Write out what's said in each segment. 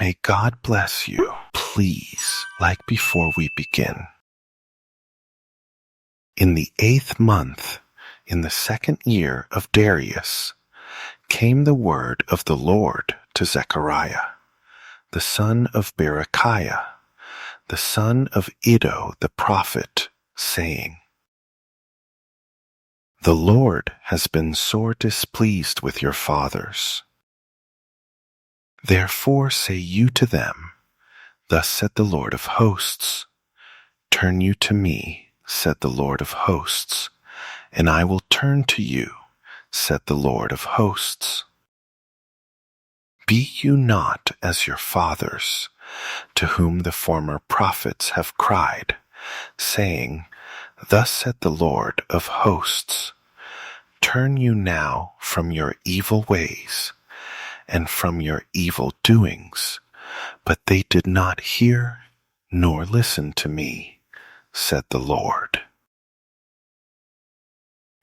May God bless you. Please, like before we begin. In the 8th month, in the 2nd year of Darius, came the word of the Lord to Zechariah, the son of Berechiah, the son of Iddo the prophet, saying, The Lord has been sore displeased with your fathers. Therefore say you to them, Thus said the Lord of hosts, Turn you to me, said the Lord of hosts, and I will turn to you, said the Lord of hosts. Be you not as your fathers, to whom the former prophets have cried, saying, Thus said the Lord of hosts, Turn you now from your evil ways, and from your evil doings. But they did not hear nor listen to me, said the Lord.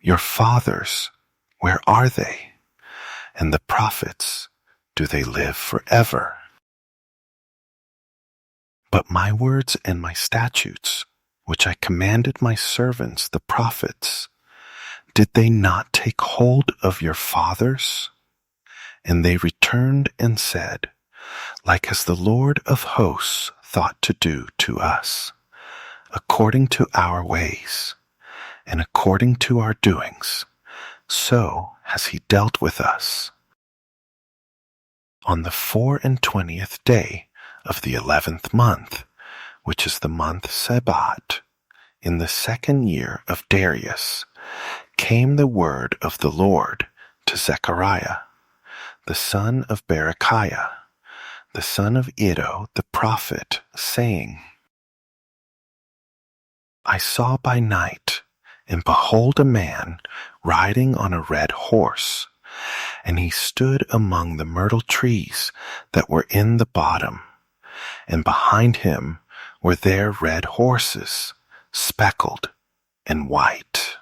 Your fathers, where are they? And the prophets, do they live forever? But my words and my statutes, which I commanded my servants the prophets, did they not take hold of your fathers? And they returned and said, Like as the Lord of hosts thought to do to us, according to our ways, and according to our doings, so has he dealt with us. On the 24th day of the 11th month, which is the month Sebat, in the 2nd year of Darius, came the word of the Lord to Zechariah, the son of Berechiah, the son of Iddo the prophet, saying, I saw by night, and behold a man riding on a red horse, and he stood among the myrtle trees that were in the bottom, and behind him were there red horses, speckled and white.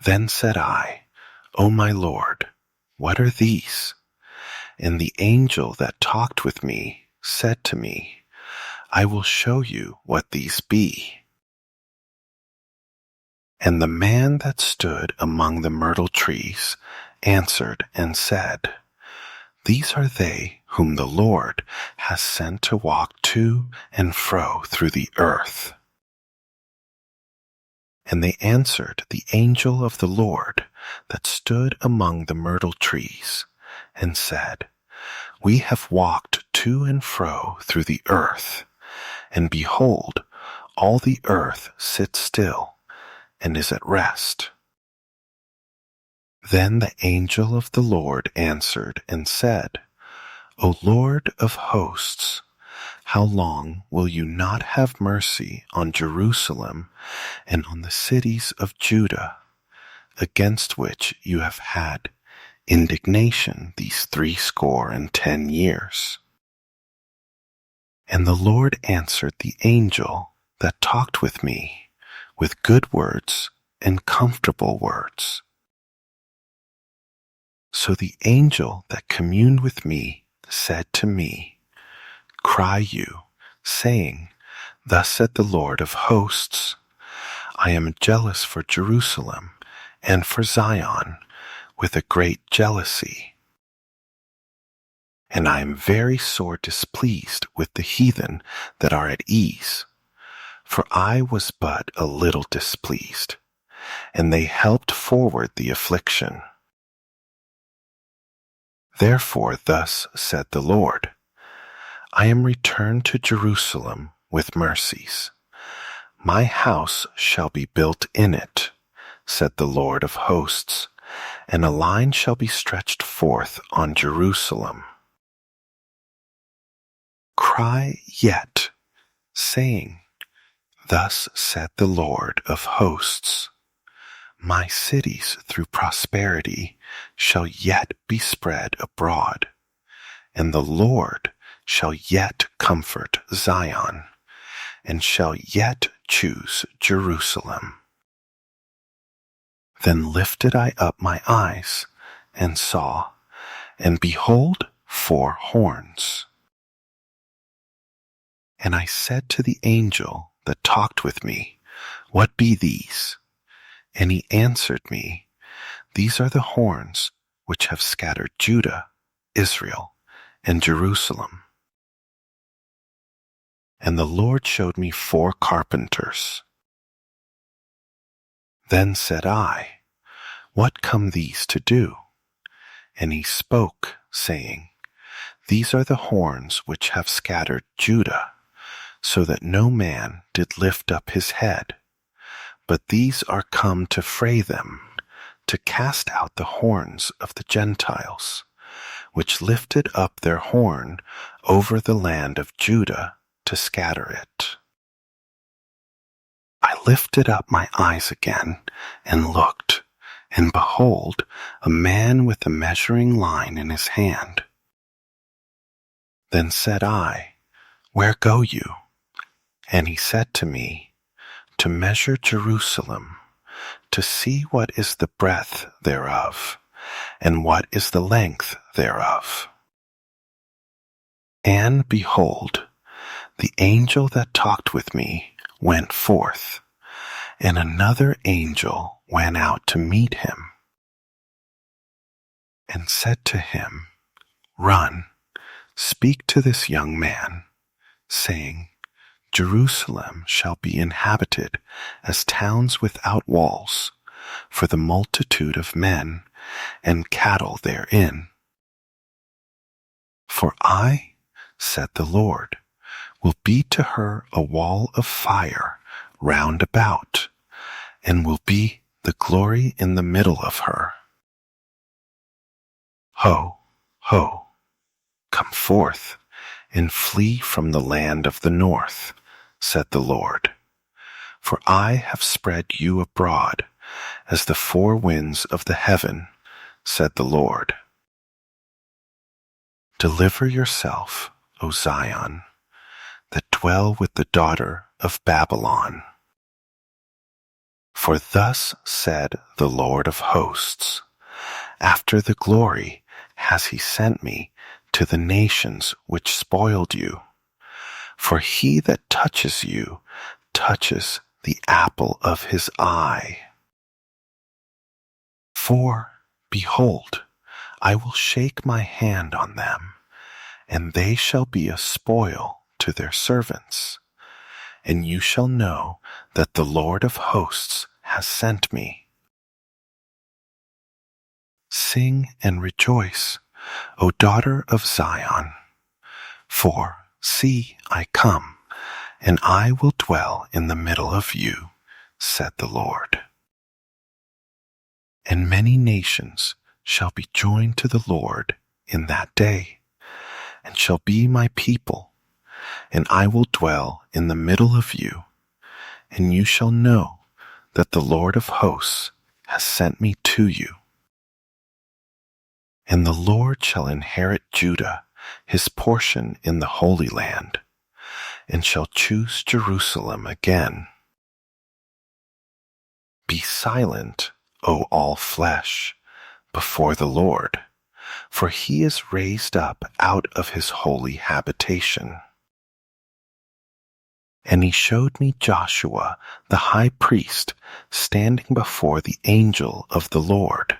Then said I, O my Lord, what are these? And the angel that talked with me said to me, I will show you what these be. And the man that stood among the myrtle trees answered and said, These are they whom the Lord has sent to walk to and fro through the earth. And they answered the angel of the Lord that stood among the myrtle trees, and said, We have walked to and fro through the earth, and behold, all the earth sits still, and is at rest. Then the angel of the Lord answered and said, O Lord of hosts, how long will you not have mercy on Jerusalem and on the cities of Judah, against which you have had indignation these 70 years? And the Lord answered the angel that talked with me with good words and comfortable words. So the angel that communed with me said to me, Cry you, saying, Thus said the Lord of hosts, I am jealous for Jerusalem and for Zion with a great jealousy. And I am very sore displeased with the heathen that are at ease, for I was but a little displeased, and they helped forward the affliction. Therefore thus said the Lord, I am returned to Jerusalem with mercies. My house shall be built in it, said the Lord of hosts, and a line shall be stretched forth on Jerusalem. Cry yet, saying, Thus said the Lord of hosts, My cities through prosperity shall yet be spread abroad, and the Lord shall yet comfort Zion, and shall yet choose Jerusalem. Then lifted I up my eyes, and saw, and behold, 4 horns. And I said to the angel that talked with me, What be these? And he answered me, These are the horns which have scattered Judah, Israel, and Jerusalem. And the Lord showed me 4 carpenters. Then said I, What come these to do? And he spoke, saying, These are the horns which have scattered Judah, so that no man did lift up his head. But these are come to fray them, to cast out the horns of the Gentiles, which lifted up their horn over the land of Judah to scatter it. I lifted up my eyes again and looked, and behold, a man with a measuring line in his hand. Then said I, Where go you? And he said to me, To measure Jerusalem, to see what is the breadth thereof, and what is the length thereof. And behold, the angel that talked with me went forth, and another angel went out to meet him, and said to him, Run, speak to this young man, saying, Jerusalem shall be inhabited as towns without walls, for the multitude of men and cattle therein. For I, said the Lord, will be to her a wall of fire round about, and will be the glory in the middle of her. Ho, ho, come forth, and flee from the land of the north, said the Lord. For I have spread you abroad as the 4 winds of the heaven, said the Lord. Deliver yourself, O Zion, that dwell with the daughter of Babylon. For thus said the Lord of hosts, After the glory has he sent me to the nations which spoiled you. For he that touches you touches the apple of his eye. For, behold, I will shake my hand on them, and they shall be a spoil to their servants. And you shall know that the Lord of hosts has sent me. Sing and rejoice, O daughter of Zion, for, see, I come, and I will dwell in the middle of you, said the Lord. And many nations shall be joined to the Lord in that day, and shall be my people, and I will dwell in the middle of you, and you shall know that the Lord of hosts has sent me to you. And the Lord shall inherit Judah, his portion in the Holy Land, and shall choose Jerusalem again. Be silent, O all flesh, before the Lord, for he is raised up out of his holy habitation. And he showed me Joshua the high priest standing before the angel of the Lord,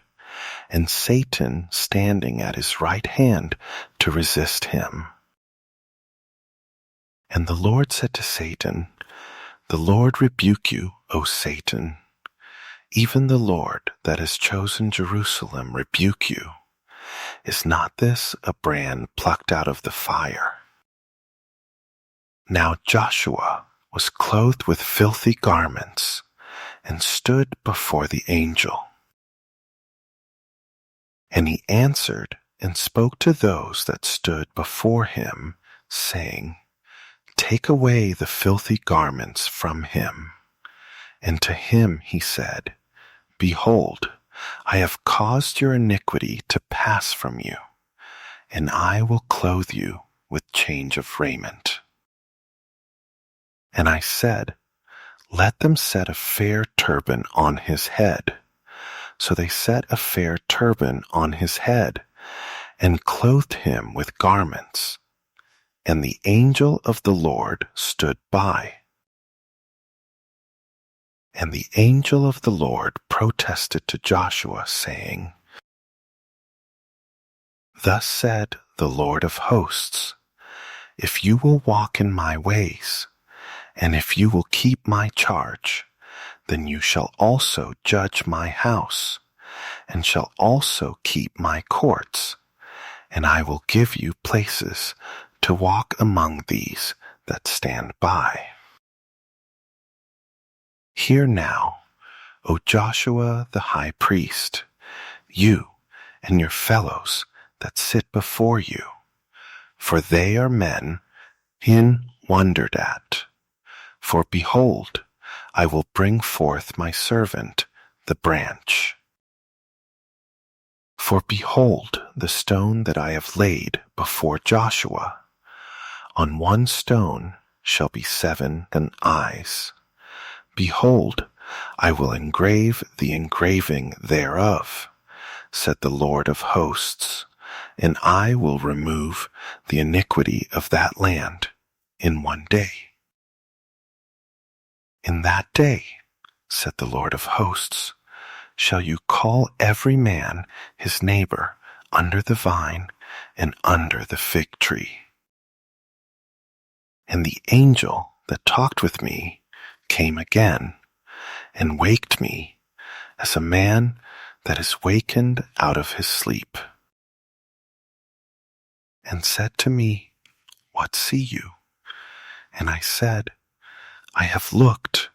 and Satan standing at his right hand to resist him. And the Lord said to Satan, The Lord rebuke you, O Satan. Even the Lord that has chosen Jerusalem rebuke you. Is not this a brand plucked out of the fire? Now Joshua was clothed with filthy garments, and stood before the angel. And he answered and spoke to those that stood before him, saying, Take away the filthy garments from him. And to him he said, Behold, I have caused your iniquity to pass from you, and I will clothe you with change of raiment. And I said, Let them set a fair turban on his head. So they set a fair turban on his head, and clothed him with garments. And the angel of the Lord stood by. And the angel of the Lord protested to Joshua, saying, Thus said the Lord of hosts, if you will walk in my ways, and if you will keep my charge, then you shall also judge my house, and shall also keep my courts, and I will give you places to walk among these that stand by. Hear now, O Joshua the high priest, you and your fellows that sit before you, for they are men wondered at. For behold, I will bring forth my servant, the branch. For behold, the stone that I have laid before Joshua. On one stone shall be 7 eyes. Behold, I will engrave the engraving thereof, said the Lord of hosts, and I will remove the iniquity of that land in one day. In that day, said the Lord of hosts, shall you call every man his neighbor under the vine and under the fig tree. And the angel that talked with me came again and waked me as a man that is wakened out of his sleep, and said to me, What see you? And I said, I have looked,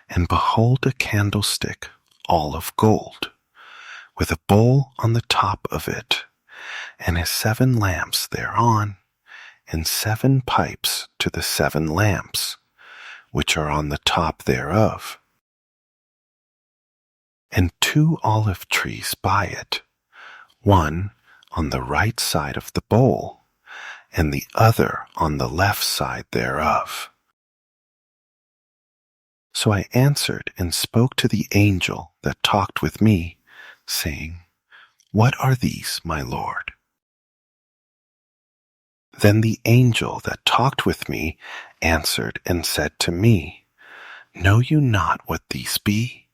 and behold a candlestick all of gold, with a bowl on the top of it, and his 7 lamps thereon, and 7 pipes to the 7 lamps, which are on the top thereof, and 2 olive trees by it, one on the right side of the bowl, and the other on the left side thereof. So I answered and spoke to the angel that talked with me, saying, What are these, my Lord? Then the angel that talked with me answered and said to me, Know you not what these be?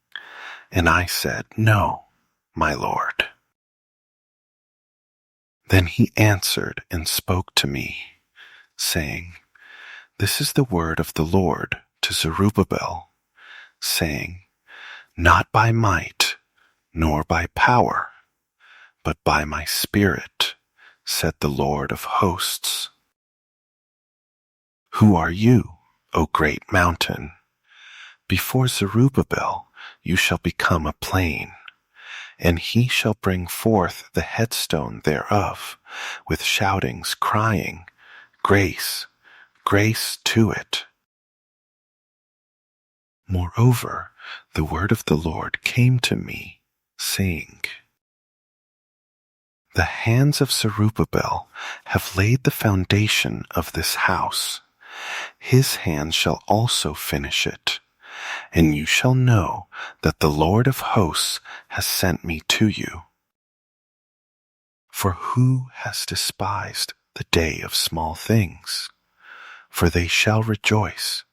And I said, No, my Lord. Then he answered and spoke to me, saying, This is the word of the Lord to Zerubbabel, saying, Not by might, nor by power, but by my Spirit, said the Lord of hosts. Who are you, O great mountain? Before Zerubbabel you shall become a plain, and he shall bring forth the headstone thereof, with shoutings, crying, Grace, grace to it. Moreover, the word of the Lord came to me, saying, The hands of Zerubbabel have laid the foundation of this house. His hands shall also finish it. And you shall know that the Lord of hosts has sent me to you. For who has despised the day of small things? For they shall rejoice,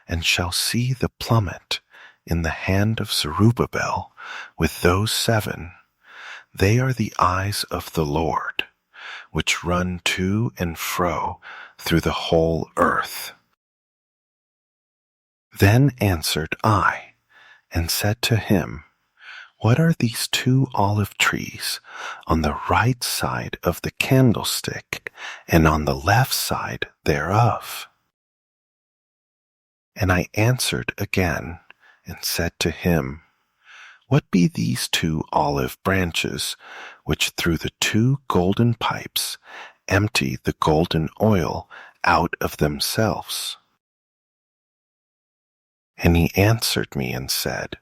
and shall see the plummet in the hand of Zerubbabel with those 7. They are the eyes of the Lord, which run to and fro through the whole earth. Then answered I, and said to him, What are these 2 olive trees on the right side of the candlestick, and on the left side thereof? And I answered again, and said to him, What be these 2 olive branches, which through the 2 golden pipes empty the golden oil out of themselves? And he answered me and said,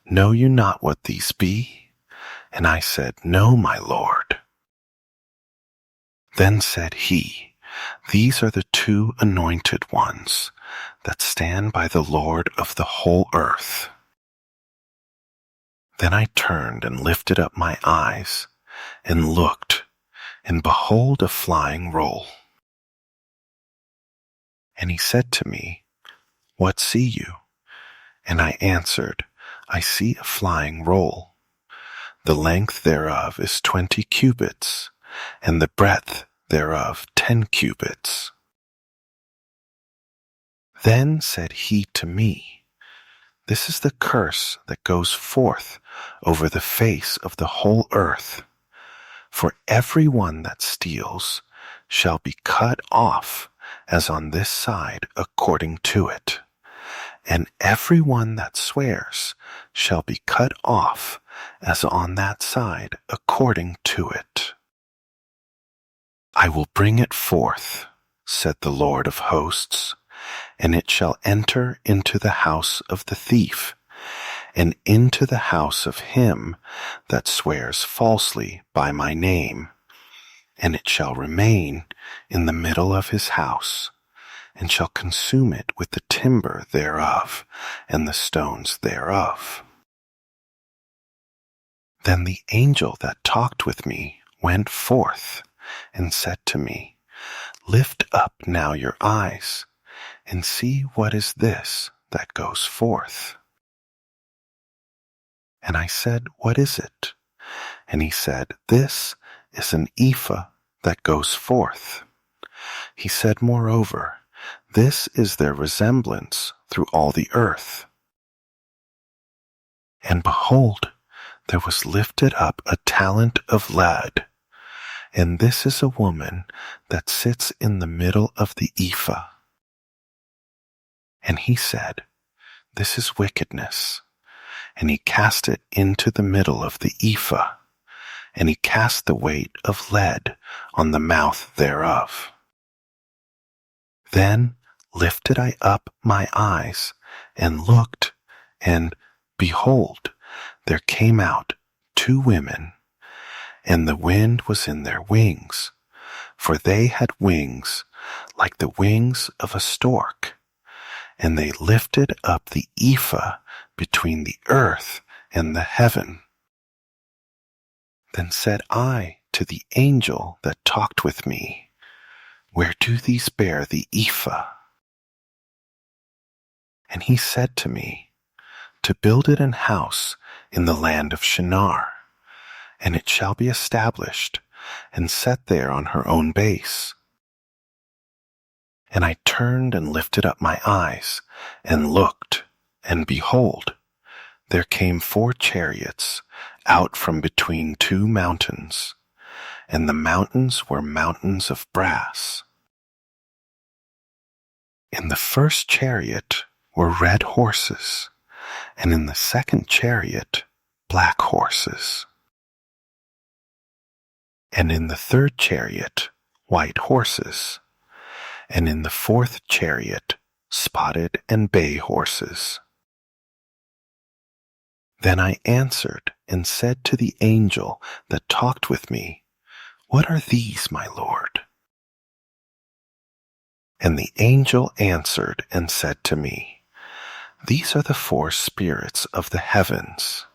Know you not what these be? And I said, No, my Lord. Then said he, These are the 2 anointed ones that stand by the Lord of the whole earth. Then I turned and lifted up my eyes and looked, and behold a flying roll. And he said to me, What see you? And I answered, I see a flying roll. The length thereof is 20 cubits, and the breadth thereof 10 cubits. Then said he to me, This is the curse that goes forth over the face of the whole earth. For every one that steals shall be cut off as on this side according to it, and every one that swears shall be cut off as on that side according to it. I will bring it forth, said the Lord of hosts, and it shall enter into the house of the thief, and into the house of him that swears falsely by my name, and it shall remain in the middle of his house, and shall consume it with the timber thereof, and the stones thereof. Then the angel that talked with me went forth, and said to me, Lift up now your eyes, and see what is this that goes forth. And I said, What is it? And he said, This is an ephah that goes forth. He said, Moreover, this is their resemblance through all the earth. And behold, there was lifted up a talent of lead, and this is a woman that sits in the middle of the ephah. And he said, This is wickedness. And he cast it into the middle of the ephah, and he cast the weight of lead on the mouth thereof. Then lifted I up my eyes, and looked, and behold, there came out 2 women, and the wind was in their wings, for they had wings like the wings of a stork, and they lifted up the ephah between the earth and the heaven. Then said I to the angel that talked with me, Where do these bear the ephah? And he said to me, To build it an house in the land of Shinar, and it shall be established and set there on her own base. And I turned and lifted up my eyes, and looked, and behold, there came 4 chariots out from between 2 mountains, and the mountains were mountains of brass. In the first chariot were red horses, and in the second chariot black horses, and in the third chariot white horses, and in the fourth chariot spotted and bay horses. Then I answered and said to the angel that talked with me, What are these, my Lord? And the angel answered and said to me, These are the 4 spirits of the heavens,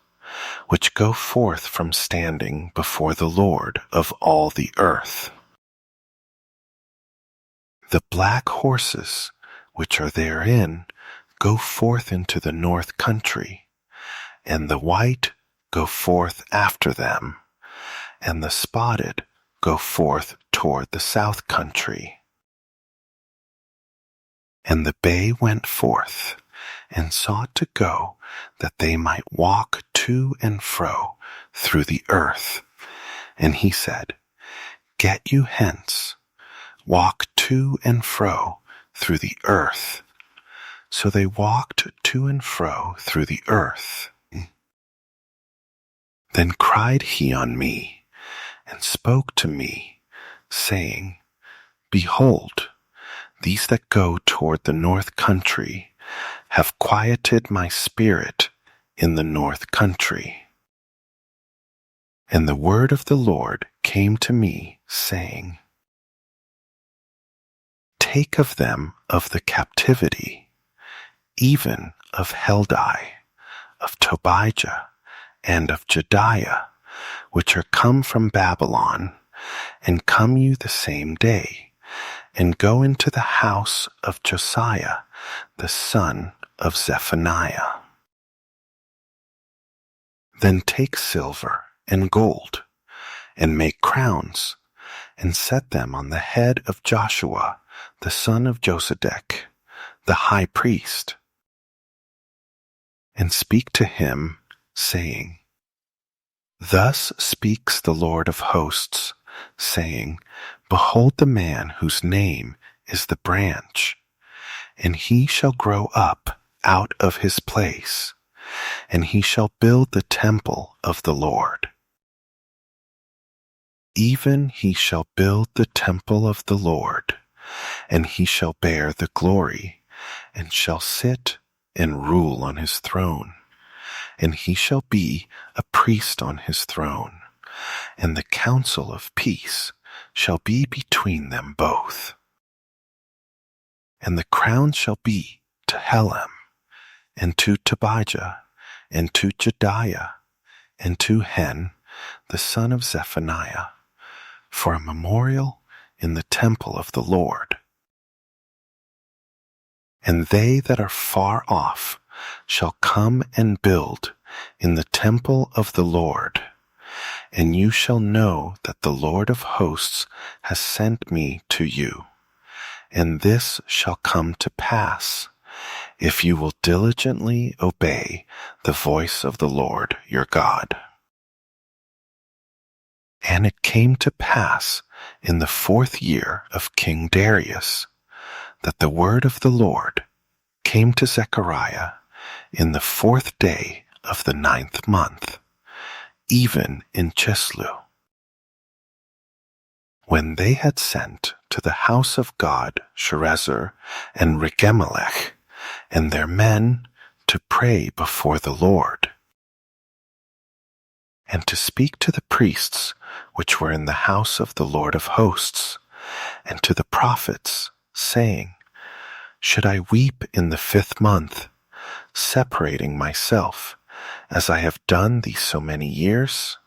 which go forth from standing before the Lord of all the earth. The black horses, which are therein, go forth into the north country, and the white go forth after them, and the spotted go forth toward the south country. And the bay went forth, and sought to go, that they might walk to and fro through the earth. And he said, Get you hence, walk to and fro through the earth. So they walked to and fro through the earth. Then cried he on me, and spoke to me, saying, Behold, these that go toward the north country have quieted my spirit in the north country. And the word of the Lord came to me, saying, Take of them of the captivity, even of Heldai, of Tobijah, and of Jediah, which are come from Babylon, and come you the same day, and go into the house of Josiah, the son of Zephaniah. Then take silver and gold, and make crowns, and set them on the head of Joshua, the son of Josedek, the high priest, and speak to him, saying, Thus speaks the Lord of hosts, saying, Behold the man whose name is the branch, and he shall grow up out of his place, and he shall build the temple of the Lord. Even he shall build the temple of the Lord, and he shall bear the glory, and shall sit and rule on his throne, and he shall be a priest on his throne, and the counsel of peace shall be between them both. And the crown shall be to Helem, and to Tobijah, and to Jedaiah, and to Hen, the son of Zephaniah, for a memorial in the temple of the Lord. And they that are far off shall come and build in the temple of the Lord, and you shall know that the Lord of hosts has sent me to you. And this shall come to pass, if you will diligently obey the voice of the Lord your God. And it came to pass in the 4th year of King Darius, that the word of the Lord came to Zechariah in the 4th day of the 9th month, even in Chislu. When they had sent to the house of God Sherezer and Regemelech and their men to pray before the Lord, and to speak to the priests which were in the house of the Lord of hosts, and to the prophets, saying, Should I weep in the 5th month, separating myself, as I have done these so many years?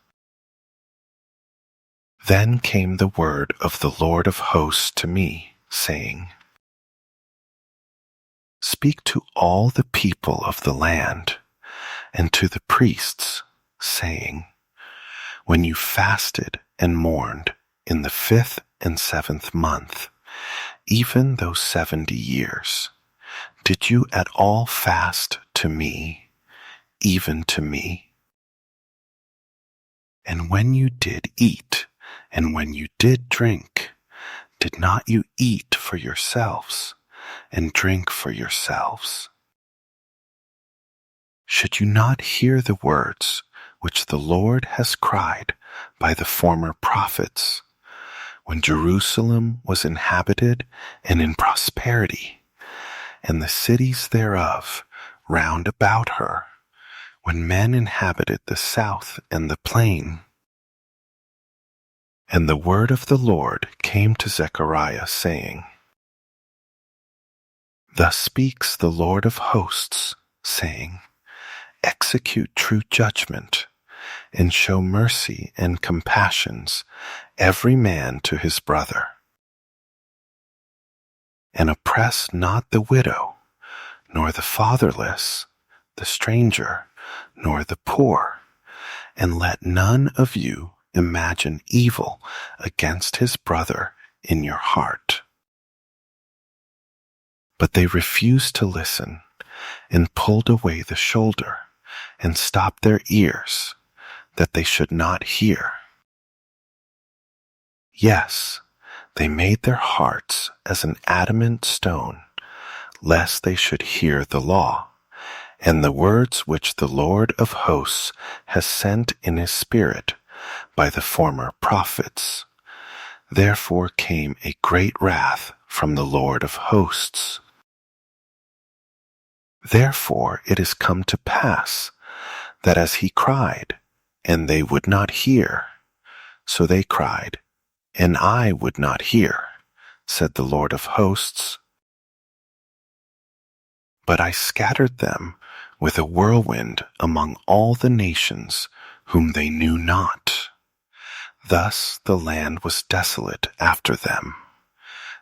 Then came the word of the Lord of hosts to me, saying, Speak to all the people of the land, and to the priests, saying, When you fasted and mourned in the 5th and 7th month, even those 70 years, did you at all fast to me, even to me? And when you did eat, and when you did drink, did not you eat for yourselves, and drink for yourselves? Should you not hear the words which the Lord has cried by the former prophets, when Jerusalem was inhabited and in prosperity, and the cities thereof round about her, when men inhabited the south and the plain? And the word of the Lord came to Zechariah, saying, Thus speaks the Lord of hosts, saying, Execute true judgment, and show mercy and compassions every man to his brother. And oppress not the widow, nor the fatherless, the stranger, nor the poor, and let none of you imagine evil against his brother in your heart. But they refused to listen, and pulled away the shoulder, and stopped their ears, that they should not hear. Yes, they made their hearts as an adamant stone, lest they should hear the law, and the words which the Lord of hosts has sent in his Spirit by the former prophets. Therefore came a great wrath from the Lord of hosts. Therefore it is come to pass, that as he cried, and they would not hear, so they cried, and I would not hear, said the Lord of hosts. But I scattered them with a whirlwind among all the nations whom they knew not. Thus the land was desolate after them,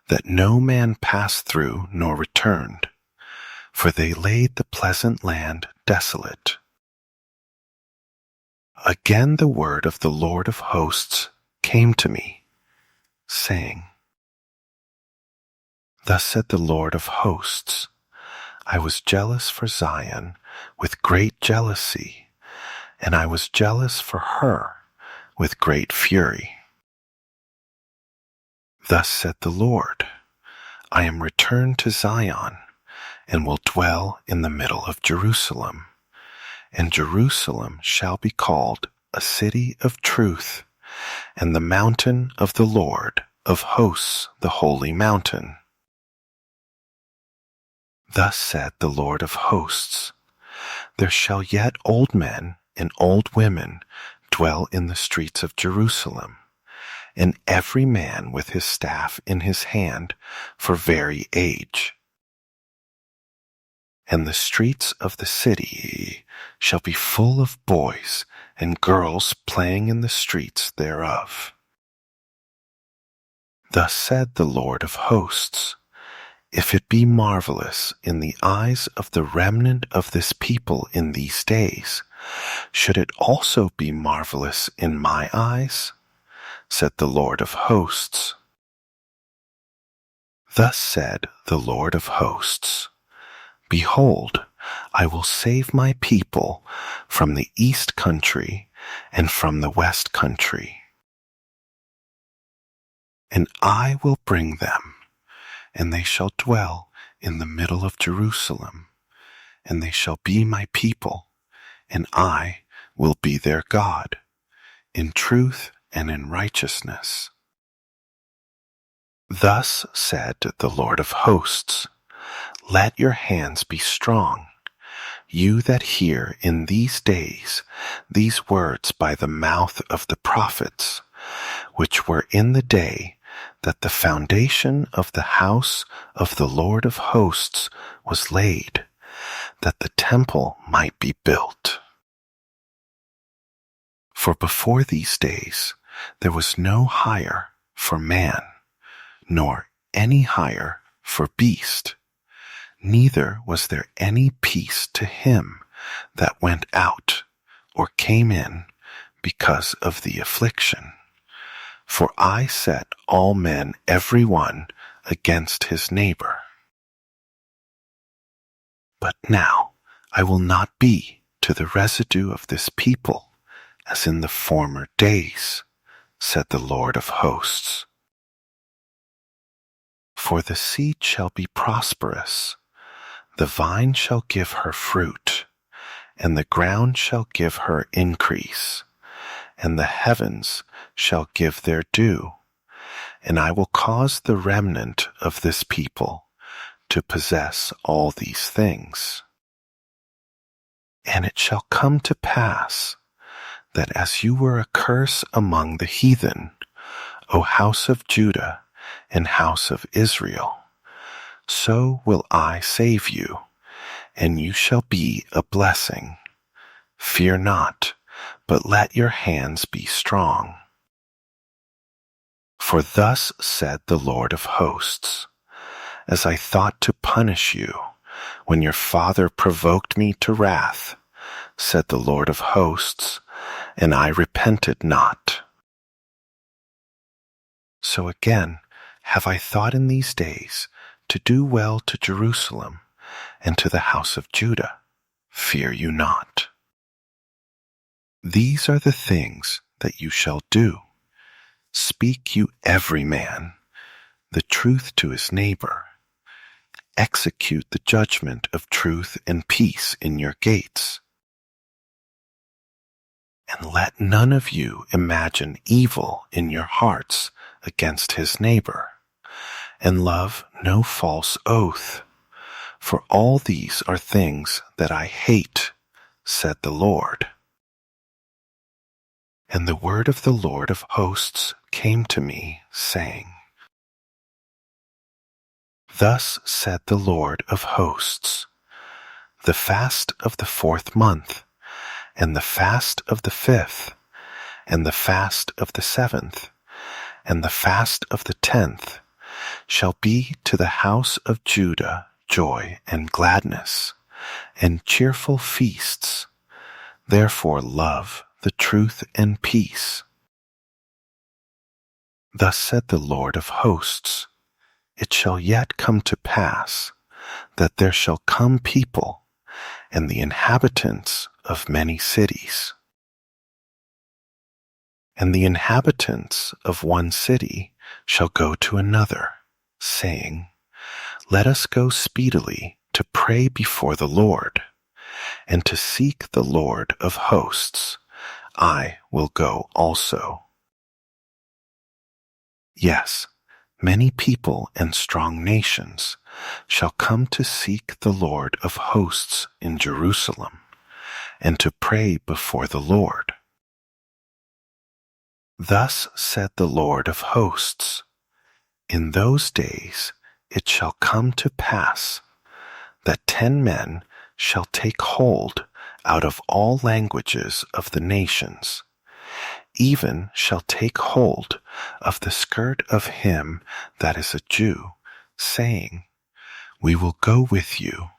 that no man passed through nor returned, for they laid the pleasant land desolate. Again the word of the Lord of hosts came to me, saying, Thus said the Lord of hosts, I was jealous for Zion with great jealousy, and I was jealous for her with great fury. Thus said the Lord, I am returned to Zion, and will dwell in the middle of Jerusalem, and Jerusalem shall be called a city of truth, and the mountain of the Lord of hosts, the holy mountain. Thus said the Lord of hosts, there shall yet old men and old women dwell in the streets of Jerusalem, and every man with his staff in his hand for very age. And the streets of the city shall be full of boys and girls playing in the streets thereof. Thus said the Lord of hosts, if it be marvelous in the eyes of the remnant of this people in these days, should it also be marvelous in my eyes? Said the Lord of hosts. Thus said the Lord of hosts, behold, I will save my people from the east country and from the west country, and I will bring them, and they shall dwell in the middle of Jerusalem, and they shall be my people, and I will be their God, in truth and in righteousness. Thus said the Lord of hosts, let your hands be strong, you that hear in these days these words by the mouth of the prophets, which were in the day that the foundation of the house of the Lord of hosts was laid, that the temple might be built. For before these days there was no hire for man, nor any hire for beast, neither was there any peace to him that went out or came in because of the affliction. For I set all men every one against his neighbor. But now I will not be to the residue of this people as in the former days, said the Lord of hosts. For the seed shall be prosperous, the vine shall give her fruit, and the ground shall give her increase, and the heavens shall give their due, and I will cause the remnant of this people to possess all these things. And it shall come to pass that as you were a curse among the heathen, O house of Judah and house of Israel, so will I save you, and you shall be a blessing. Fear not, but let your hands be strong. For thus said the Lord of hosts, as I thought to punish you, when your father provoked me to wrath, said the Lord of hosts, and I repented not. So again have I thought in these days to do well to Jerusalem and to the house of Judah. Fear you not. These are the things that you shall do. Speak you every man the truth to his neighbor. Execute the judgment of truth and peace in your gates. And let none of you imagine evil in your hearts against his neighbor, and love no false oath, for all these are things that I hate, said the Lord. And the word of the Lord of hosts came to me, saying, Thus said the Lord of hosts, the fast of the 4th month, and the fast of the 5th, and the fast of the 7th, and the fast of the 10th shall be to the house of Judah joy and gladness, and cheerful feasts. Therefore love the truth and peace. Thus said the Lord of hosts, it shall yet come to pass that there shall come people and the inhabitants of many cities. And the inhabitants of one city shall go to another, saying, let us go speedily to pray before the Lord, and to seek the Lord of hosts. I will go also. Yes, many people and strong nations shall come to seek the Lord of hosts in Jerusalem, and to pray before the Lord. Thus said the Lord of hosts, in those days it shall come to pass that 10 men shall take hold out of all languages of the nations, even shall take hold of the skirt of him that is a Jew, saying, we will go with you,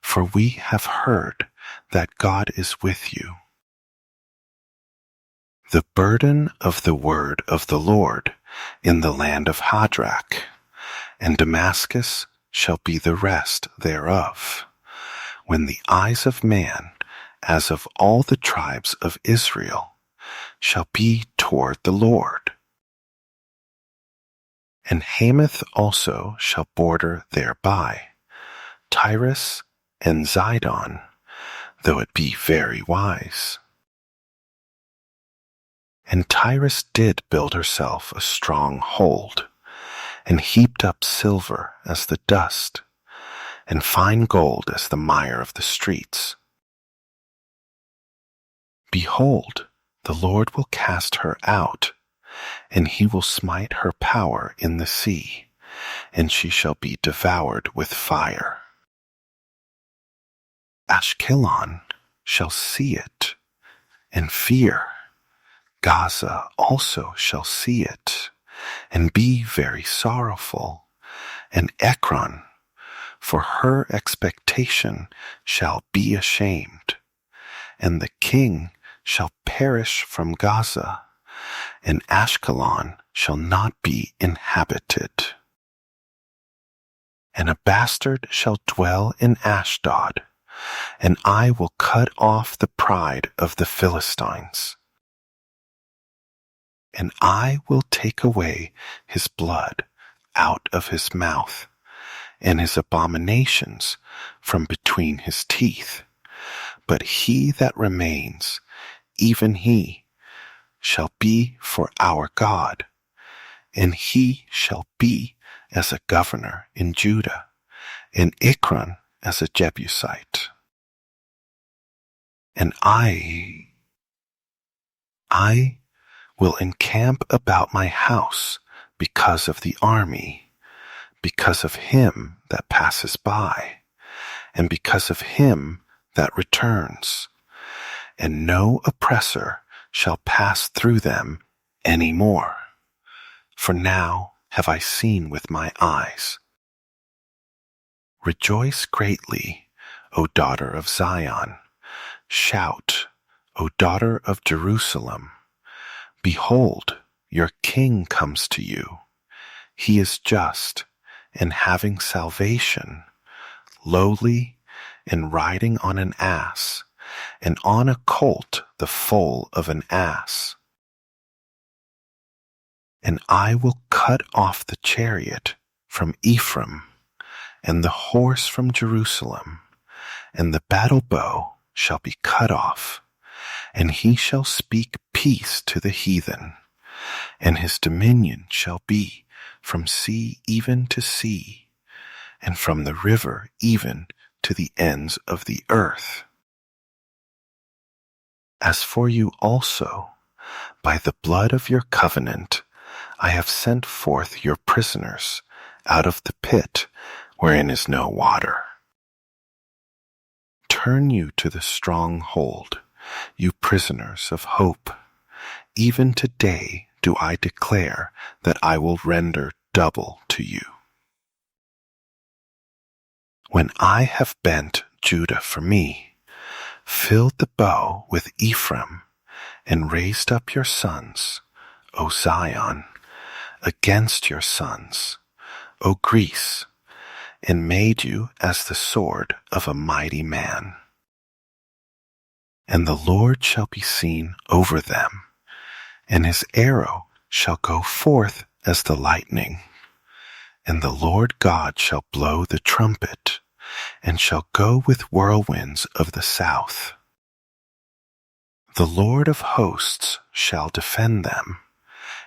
for we have heard that God is with you. The burden of the word of the Lord in the land of Hadrach, and Damascus shall be the rest thereof, when the eyes of man, as of all the tribes of Israel, shall be toward the Lord. And Hamath also shall border thereby, Tyrus and Zidon, though it be very wise. And Tyrus did build herself a strong hold, and heaped up silver as the dust, and fine gold as the mire of the streets. Behold, the Lord will cast her out, and he will smite her power in the sea, and she shall be devoured with fire. Ashkelon shall see it, and fear. Gaza also shall see it, and be very sorrowful, and Ekron, for her expectation, shall be ashamed, and the king shall perish from Gaza, and Ashkelon shall not be inhabited. And a bastard shall dwell in Ashdod, and I will cut off the pride of the Philistines. And I will take away his blood out of his mouth, and his abominations from between his teeth. But he that remains, even he, shall be for our God, and he shall be as a governor in Judah, and Ekron as a Jebusite. And I will encamp about my house because of the army, because of him that passes by, and because of him that returns, and no oppressor shall pass through them any more. For now have I seen with my eyes. Rejoice greatly, O daughter of Zion. Shout, O daughter of Jerusalem. Behold, your king comes to you. He is just and having salvation, lowly and riding on an ass, and on a colt the foal of an ass. And I will cut off the chariot from Ephraim, and the horse from Jerusalem, and the battle bow shall be cut off, and he shall speak peace to the heathen, and his dominion shall be from sea even to sea, and from the river even to the ends of the earth. As for you also, by the blood of your covenant, I have sent forth your prisoners out of the pit wherein is no water. Turn you to the stronghold, you prisoners of hope. even today do I declare that I will render double to you. When I have bent Judah for me, filled the bow with Ephraim, and raised up your sons, O Zion, against your sons, O Greece, and made you as the sword of a mighty man. And the Lord shall be seen over them, and his arrow shall go forth as the lightning. And the Lord God shall blow the trumpet, and shall go with whirlwinds of the south. The Lord of hosts shall defend them,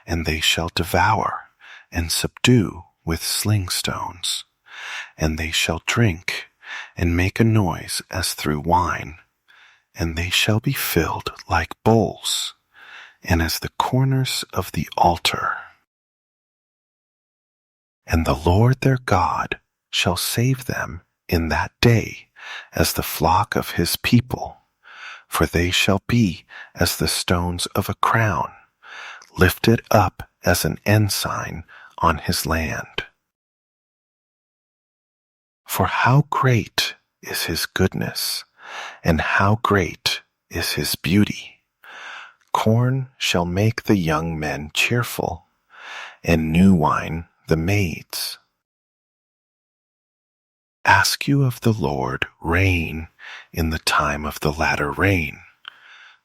and they shall devour and subdue with sling stones. And they shall drink and make a noise as through wine, and they shall be filled like bowls, and as the corners of the altar. And the Lord their God shall save them in that day as the flock of his people, for they shall be as the stones of a crown, lifted up as an ensign on his land. For how great is his goodness, and how great is his beauty! Corn shall make the young men cheerful, and new wine the maids. Ask you of the Lord rain in the time of the latter rain.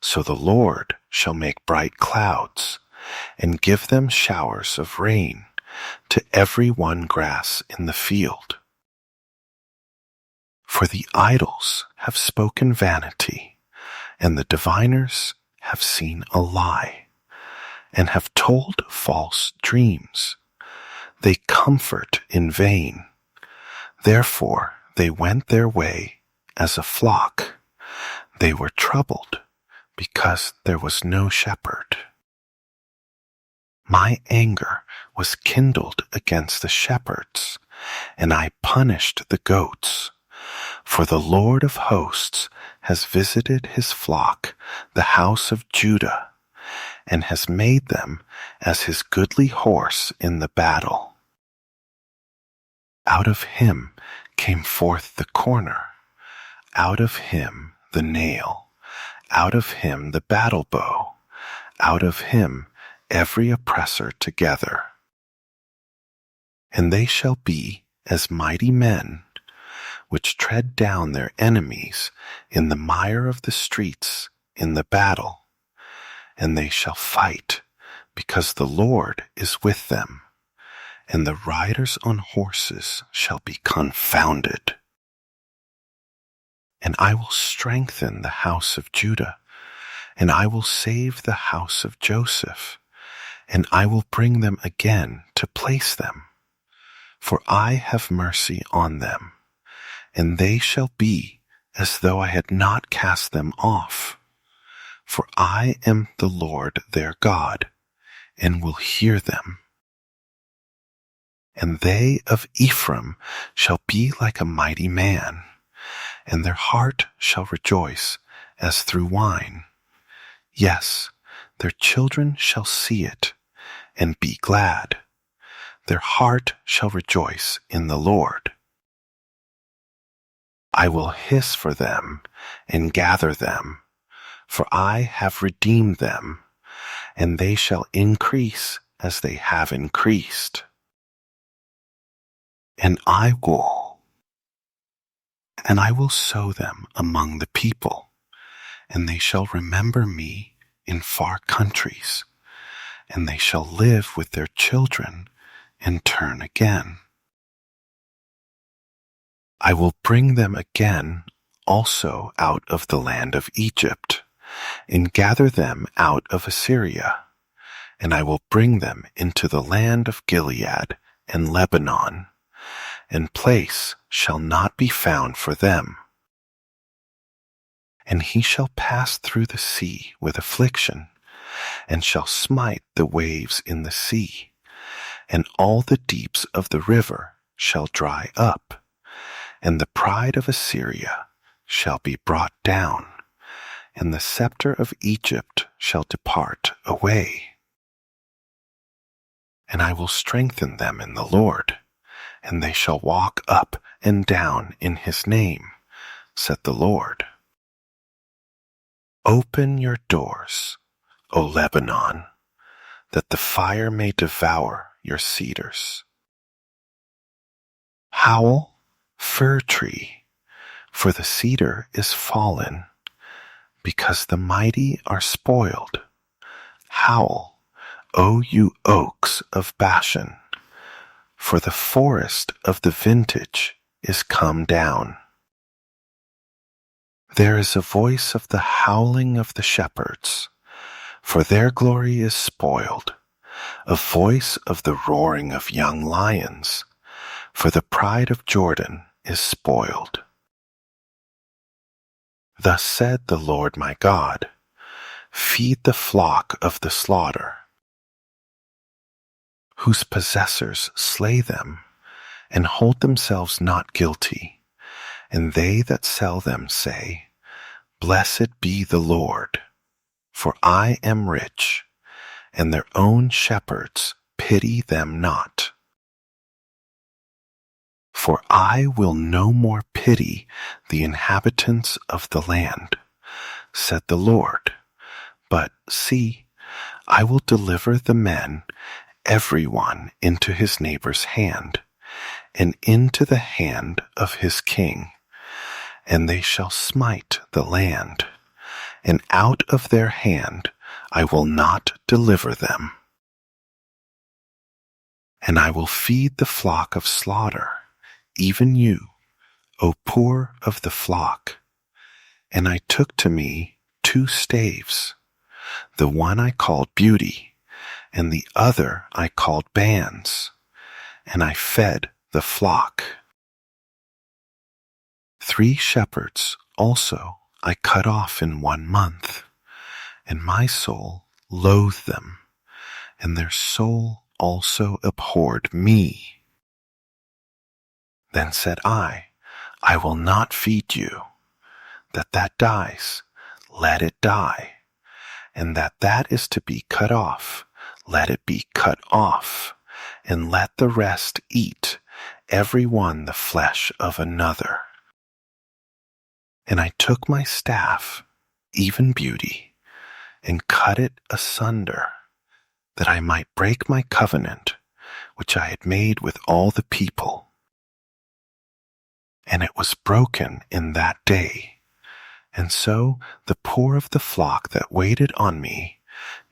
So the Lord shall make bright clouds, and give them showers of rain to every one grass in the field. For the idols have spoken vanity, and the diviners have seen a lie, and have told false dreams. They comfort in vain. Therefore they went their way as a flock. They were troubled because there was no shepherd. My anger was kindled against the shepherds, and I punished the goats. For the Lord of hosts has visited his flock, the house of Judah, and has made them as his goodly horse in the battle. Out of him came forth the corner, out of him the nail, out of him the battle bow, out of him every oppressor together. And they shall be as mighty men, which tread down their enemies in the mire of the streets in the battle. And they shall fight, because the Lord is with them, and the riders on horses shall be confounded. And I will strengthen the house of Judah, and I will save the house of Joseph, and I will bring them again to place them. For I have mercy on them, and they shall be as though I had not cast them off. For I am the Lord their God, and will hear them. And they of Ephraim shall be like a mighty man, and their heart shall rejoice as through wine. Yes, their children shall see it, and be glad. Their heart shall rejoice in the Lord. I will hiss for them and gather them, for I have redeemed them, and they shall increase as they have increased. And I will sow them among the people, and they shall remember me in far countries, and they shall live with their children and turn again. I will bring them again also out of the land of Egypt, and gather them out of Assyria, and I will bring them into the land of Gilead and Lebanon, and place shall not be found for them. And he shall pass through the sea with affliction, and shall smite the waves in the sea, and all the deeps of the river shall dry up, and the pride of Assyria shall be brought down, and the scepter of Egypt shall depart away. And I will strengthen them in the Lord, and they shall walk up and down in his name, said the Lord. Open your doors, O Lebanon, that the fire may devour your cedars. Howl, fir tree, for the cedar is fallen, because the mighty are spoiled. Howl, O you oaks of Bashan, for the forest of the vintage is come down. There is a voice of the howling of the shepherds, for their glory is spoiled, a voice of the roaring of young lions, for the pride of Jordan is spoiled. Thus said the Lord my God, feed the flock of the slaughter, whose possessors slay them, and hold themselves not guilty, and they that sell them say, Blessed be the Lord, for I am rich, and their own shepherds pity them not. For I will no more pity the inhabitants of the land, said the Lord, but see, I will deliver the men, every one into his neighbor's hand, and into the hand of his king, and they shall smite the land, and out of their hand I will not deliver them. And I will feed the flock of slaughter, even you, O poor of the flock. And I took to me 2 staves, the one I called Beauty, and the other I called Bands, and I fed the flock. 3 shepherds also I cut off in 1 month, and my soul loathed them, and their soul also abhorred me. Then said I will not feed you. That dies, let it die, and that is to be cut off, let it be cut off, and let the rest eat, every one the flesh of another. And I took my staff, even Beauty, and cut it asunder, that I might break my covenant, which I had made with all the people. And it was broken in that day, and so the poor of the flock that waited on me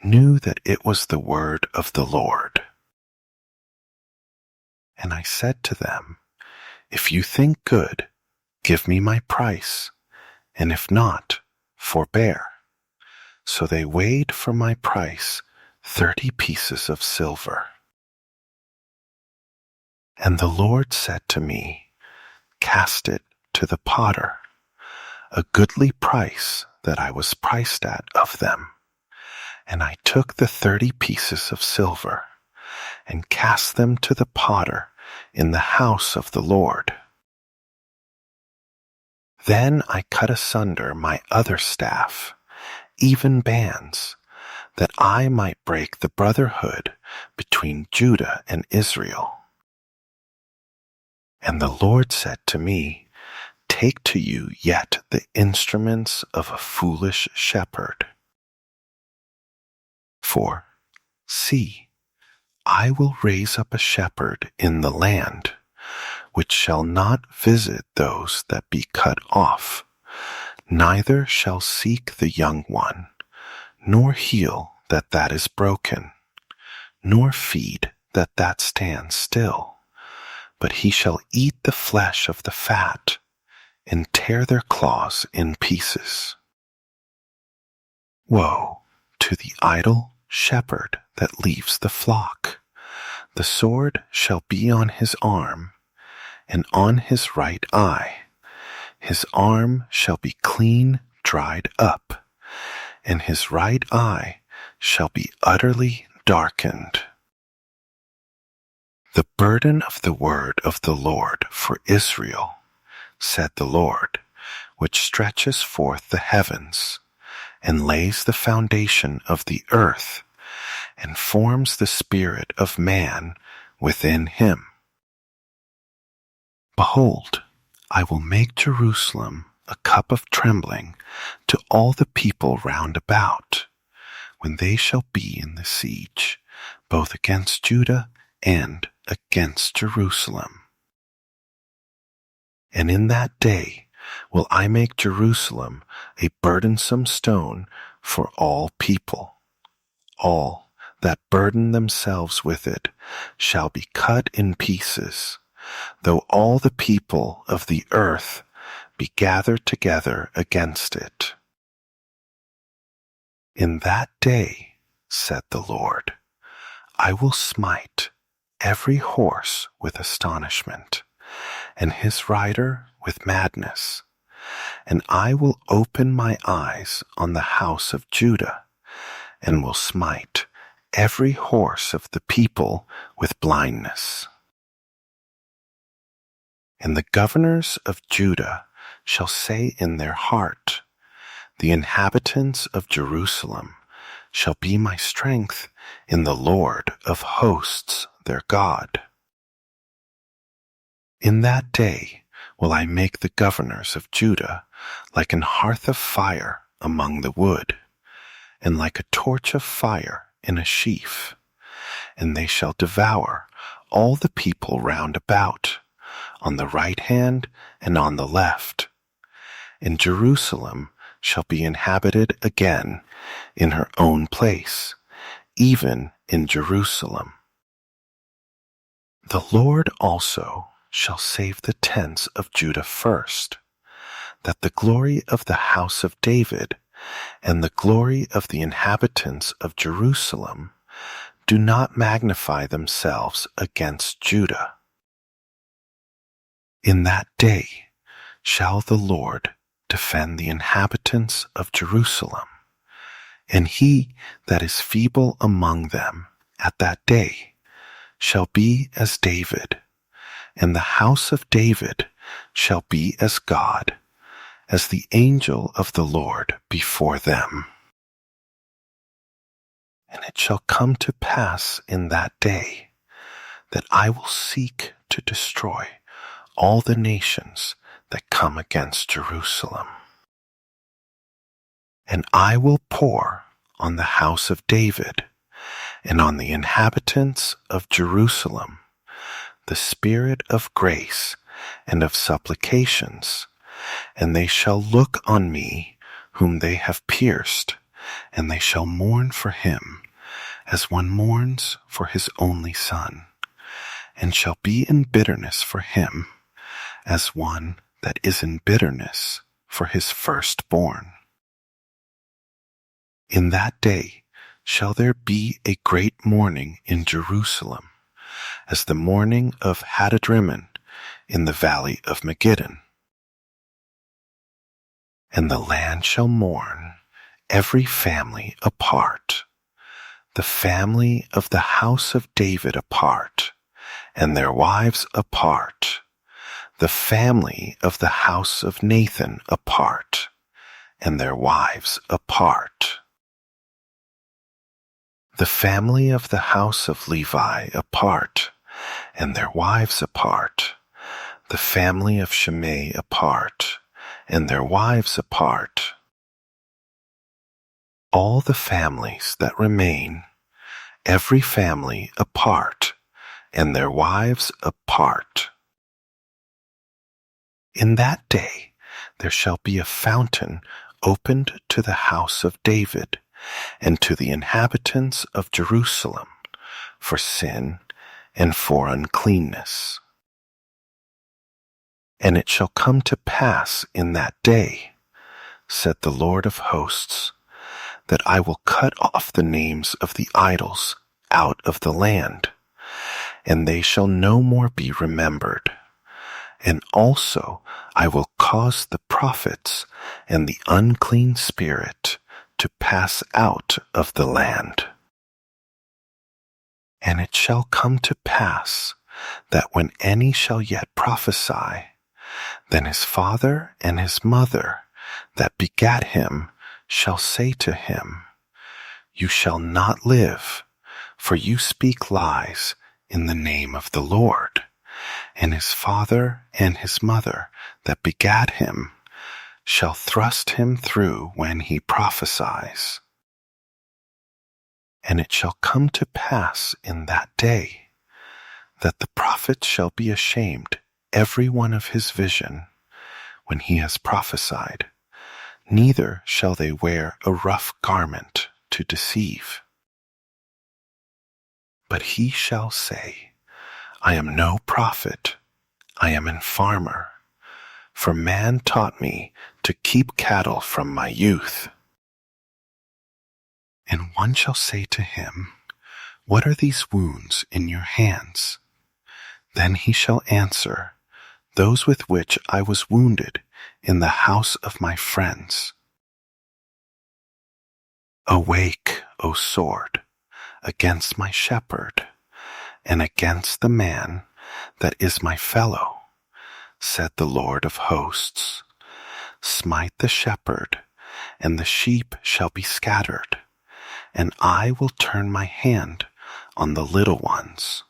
knew that it was the word of the Lord. And I said to them, If you think good, give me my price, and if not, forbear. So they weighed for my price 30 pieces of silver. And the Lord said to me, Cast it to the potter, a goodly price that I was priced at of them. And I took the 30 pieces of silver, and cast them to the potter in the house of the Lord. Then I cut asunder my other staff, even Bands, that I might break the brotherhood between Judah and Israel. And the Lord said to me, Take to you yet the instruments of a foolish shepherd. For, see, I will raise up a shepherd in the land, which shall not visit those that be cut off, neither shall seek the young one, nor heal that is broken, nor feed that stands still, but he shall eat the flesh of the fat, and tear their claws in pieces. Woe to the idle shepherd that leaves the flock! The sword shall be on his arm, and on his right eye. His arm shall be clean dried up, and his right eye shall be utterly darkened. The burden of the word of the Lord for Israel, said the Lord, which stretches forth the heavens, and lays the foundation of the earth, and forms the spirit of man within him. Behold, I will make Jerusalem a cup of trembling to all the people round about, when they shall be in the siege, both against Judah and against Jerusalem. And in that day will I make Jerusalem a burdensome stone for all people. All that burden themselves with it shall be cut in pieces, though all the people of the earth be gathered together against it. In that day, said the Lord, I will smite every horse with astonishment, and his rider with madness, and I will open my eyes on the house of Judah, and will smite every horse of the people with blindness. And the governors of Judah shall say in their heart, the inhabitants of Jerusalem shall be my strength in the Lord of hosts their God. In that day will I make the governors of Judah like an hearth of fire among the wood, and like a torch of fire in a sheaf, and they shall devour all the people round about, on the right hand and on the left. And Jerusalem shall be inhabited again in her own place, even in Jerusalem. The Lord also shall save the tents of Judah first, that the glory of the house of David and the glory of the inhabitants of Jerusalem do not magnify themselves against Judah. In that day shall the Lord defend the inhabitants of Jerusalem, and he that is feeble among them at that day shall be as David, and the house of David shall be as God, as the angel of the Lord before them. And it shall come to pass in that day that I will seek to destroy all the nations that come against Jerusalem. And I will pour on the house of David and on the inhabitants of Jerusalem the spirit of grace and of supplications, and they shall look on me whom they have pierced, and they shall mourn for him as one mourns for his only son, and shall be in bitterness for him as one that is in bitterness for his firstborn. In that day shall there be a great mourning in Jerusalem, as the mourning of Hadadrimmon in the valley of Megiddon. And the land shall mourn, every family apart, the family of the house of David apart, and their wives apart, the family of the house of Nathan apart, and their wives apart, the family of the house of Levi apart, and their wives apart, the family of Shimei apart, and their wives apart. All the families that remain, every family apart, and their wives apart. In that day there shall be a fountain opened to the house of David and to the inhabitants of Jerusalem for sin and for uncleanness. And it shall come to pass in that day, said the Lord of hosts, that I will cut off the names of the idols out of the land, and they shall no more be remembered. And also I will cause the prophets and the unclean spirit to pass out of the land. And it shall come to pass that when any shall yet prophesy, then his father and his mother that begat him shall say to him, You shall not live, for you speak lies in the name of the Lord. And his father and his mother that begat him shall thrust him through when he prophesies. And it shall come to pass in that day that the prophet shall be ashamed every one of his vision when he has prophesied, neither shall they wear a rough garment to deceive. But he shall say, I am no prophet, I am a farmer, for man taught me to keep cattle from my youth. And one shall say to him, What are these wounds in your hands? Then he shall answer, Those with which I was wounded in the house of my friends. Awake, O sword, against my shepherd, and against the man that is my fellow, said the Lord of hosts. Smite the shepherd, and the sheep shall be scattered, and I will turn my hand on the little ones.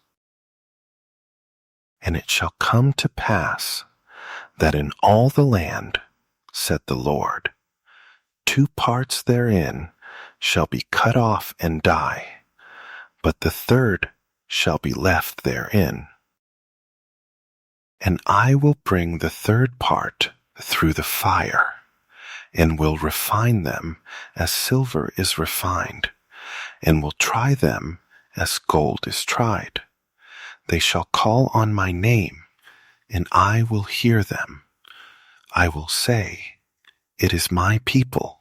And it shall come to pass that in all the land, said the Lord, 2 parts therein shall be cut off and die, but the third shall be left therein. And I will bring the third part through the fire, and will refine them as silver is refined, and will try them as gold is tried. They shall call on my name, and I will hear them. I will say, It is my people,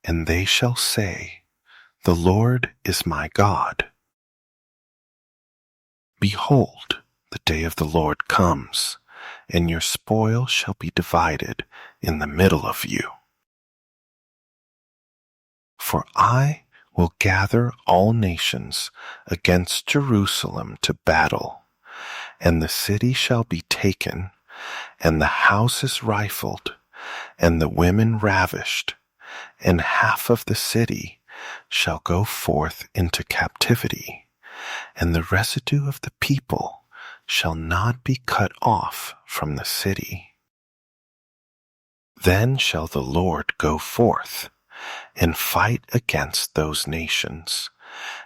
and they shall say, The Lord is my God. Behold, the day of the Lord comes, and your spoil shall be divided in the middle of you. For I will gather all nations against Jerusalem to battle, and the city shall be taken, and the houses rifled, and the women ravished, and half of the city shall go forth into captivity, and the residue of the people shall not be cut off from the city. Then shall the Lord go forth and fight against those nations,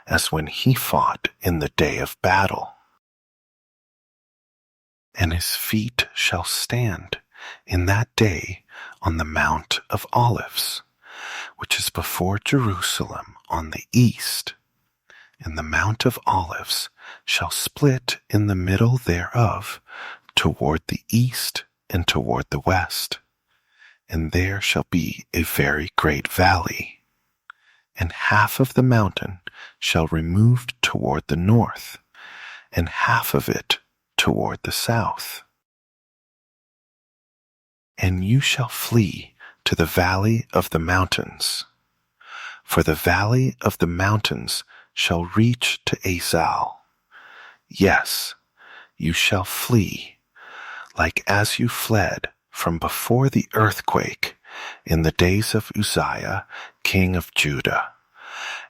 as when he fought in the day of battle. And his feet shall stand in that day on the Mount of Olives, which is before Jerusalem on the east. And the Mount of Olives shall split in the middle thereof toward the east and toward the west. And there shall be a very great valley, and half of the mountain shall remove toward the north, and half of it toward the south. And you shall flee to the valley of the mountains, for the valley of the mountains shall reach to Azal. Yes, you shall flee, like as you fled from before the earthquake in the days of Uzziah, king of Judah.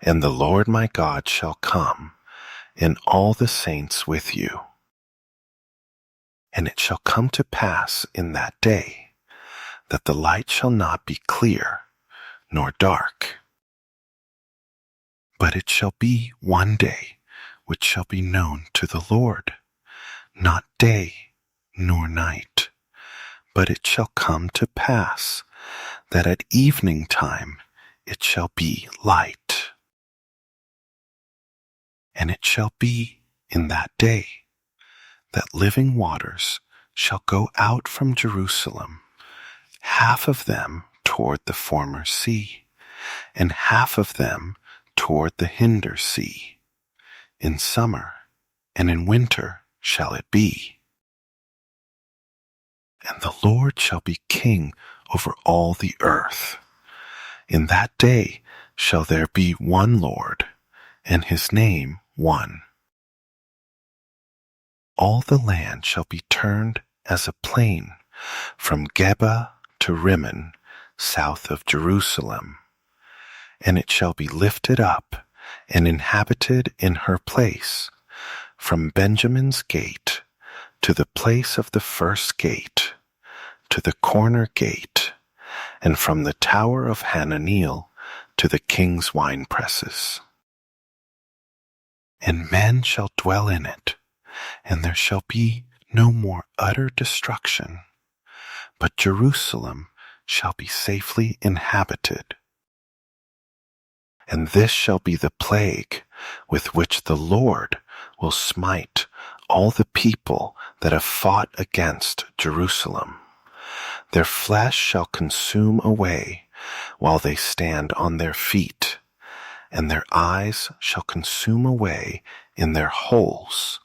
And the Lord my God shall come, and all the saints with you. And it shall come to pass in that day, that the light shall not be clear, nor dark. But it shall be one day which shall be known to the Lord, not day nor night. But it shall come to pass that at evening time it shall be light. And it shall be in that day that living waters shall go out from Jerusalem, half of them toward the former sea, and half of them toward the hinder sea. In summer and in winter shall it be. And the Lord shall be king over all the earth. In that day shall there be one Lord, and his name one. All the land shall be turned as a plain, from Geba to Rimmon, south of Jerusalem. and it shall be lifted up and inhabited in her place, from Benjamin's gate to the place of the first gate, to the corner gate, and from the tower of Hananeel to the king's winepresses. And men shall dwell in it, and there shall be no more utter destruction, but Jerusalem shall be safely inhabited. And this shall be the plague with which the Lord will smite all the people that have fought against Jerusalem. Their flesh shall consume away while they stand on their feet, and their eyes shall consume away in their holes,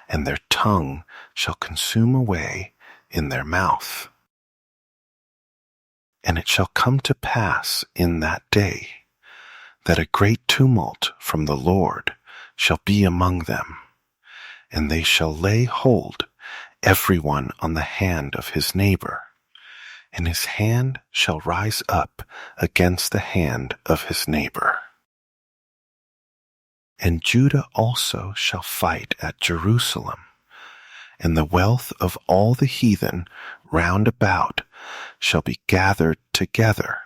and their tongue shall consume away in their mouth. And it shall come to pass in that day that a great tumult from the Lord shall be among them, and they shall lay hold every one on the hand of his neighbor, and his hand shall rise up against the hand of his neighbor. And Judah also shall fight at Jerusalem, and the wealth of all the heathen round about shall be gathered together,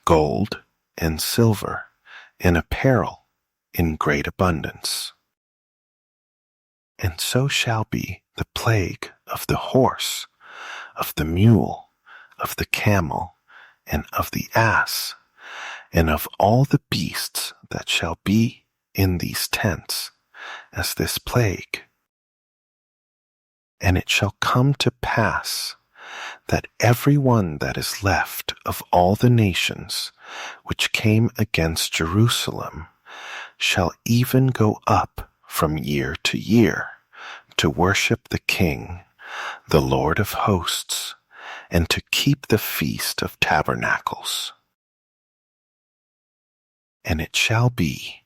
gold and silver, and apparel in great abundance. And so shall be the plague of the horse, of the mule, of the camel, and of the ass, and of all the beasts that shall be in these tents, as this plague. And it shall come to pass that every one that is left of all the nations which came against Jerusalem shall even go up from year to year to worship the King, the Lord of hosts, and to keep the Feast of Tabernacles. And it shall be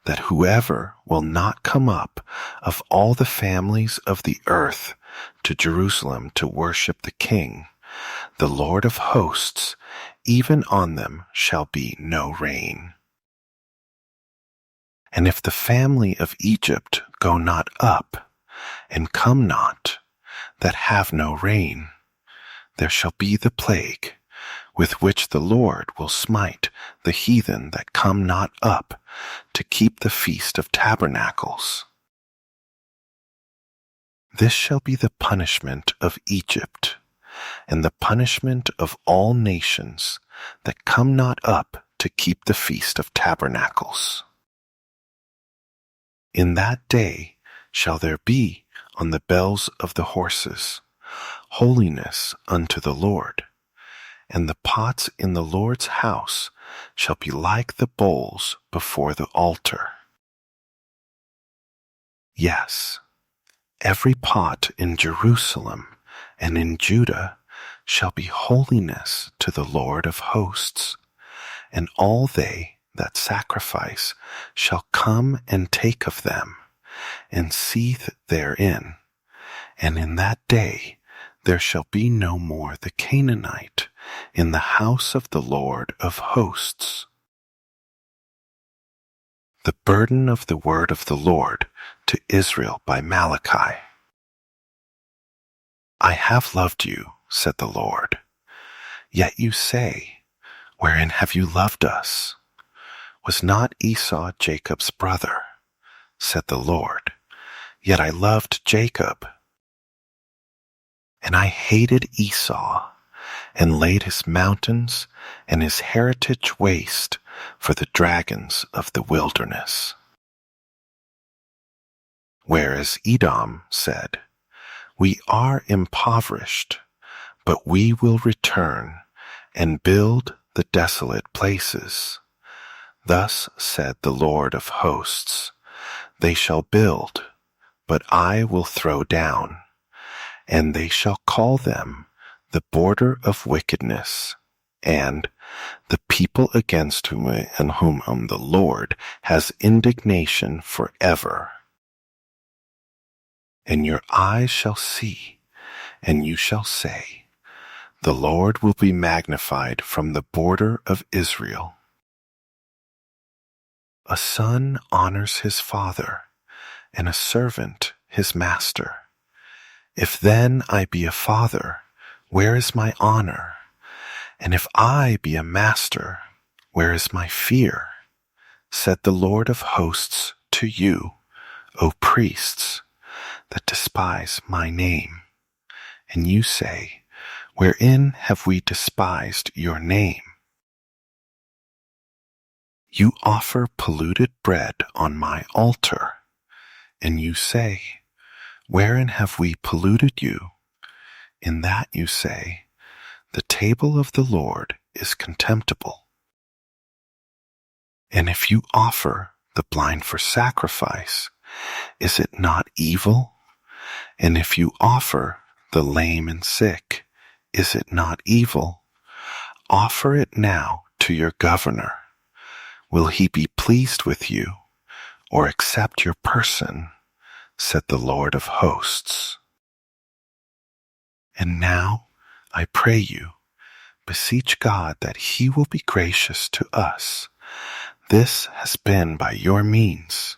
that whoever will not come up of all the families of the earth to Jerusalem to worship the King, the Lord of hosts, even on them shall be no rain. And if the family of Egypt go not up, and come not, that have no rain, there shall be the plague, with which the Lord will smite the heathen that come not up to keep the Feast of Tabernacles. This shall be the punishment of Egypt, and the punishment of all nations that come not up to keep the Feast of Tabernacles. In that day shall there be on the bells of the horses holiness unto the Lord, and the pots in the Lord's house shall be like the bowls before the altar. Yes, every pot in Jerusalem and in Judah shall be holiness to the Lord of hosts, and all they that sacrifice shall come and take of them, and seethe therein. And in that day there shall be no more the Canaanite in the house of the Lord of hosts. The burden of the word of the Lord to Israel by Malachi. I have loved you, said the Lord. Yet you say, wherein have you loved us? Was not Esau Jacob's brother? Said the Lord. Yet I loved Jacob. And I hated Esau, and laid his mountains and his heritage waste for the dragons of the wilderness. Whereas Edom said, we are impoverished, but we will return and build the desolate places. Thus said the Lord of hosts, they shall build, but I will throw down, and they shall call them the border of wickedness, and the people against whom the Lord has indignation forever. And your eyes shall see, and you shall say, the Lord will be magnified from the border of Israel. A son honors his father, and a servant his master. If then I be a father, where is my honor? And if I be a master, where is my fear? Said the Lord of hosts to you, O priests, that despise my name. And you say, wherein have we despised your name? You offer polluted bread on my altar, and you say, wherein have we polluted you? In that you say, the table of the Lord is contemptible. And if you offer the blind for sacrifice, is it not evil? And if you offer the lame and sick, is it not evil? Offer it now to your governor. Will he be pleased with you, or accept your person? Said the Lord of hosts. And now, I pray you, beseech God that he will be gracious to us. This has been by your means.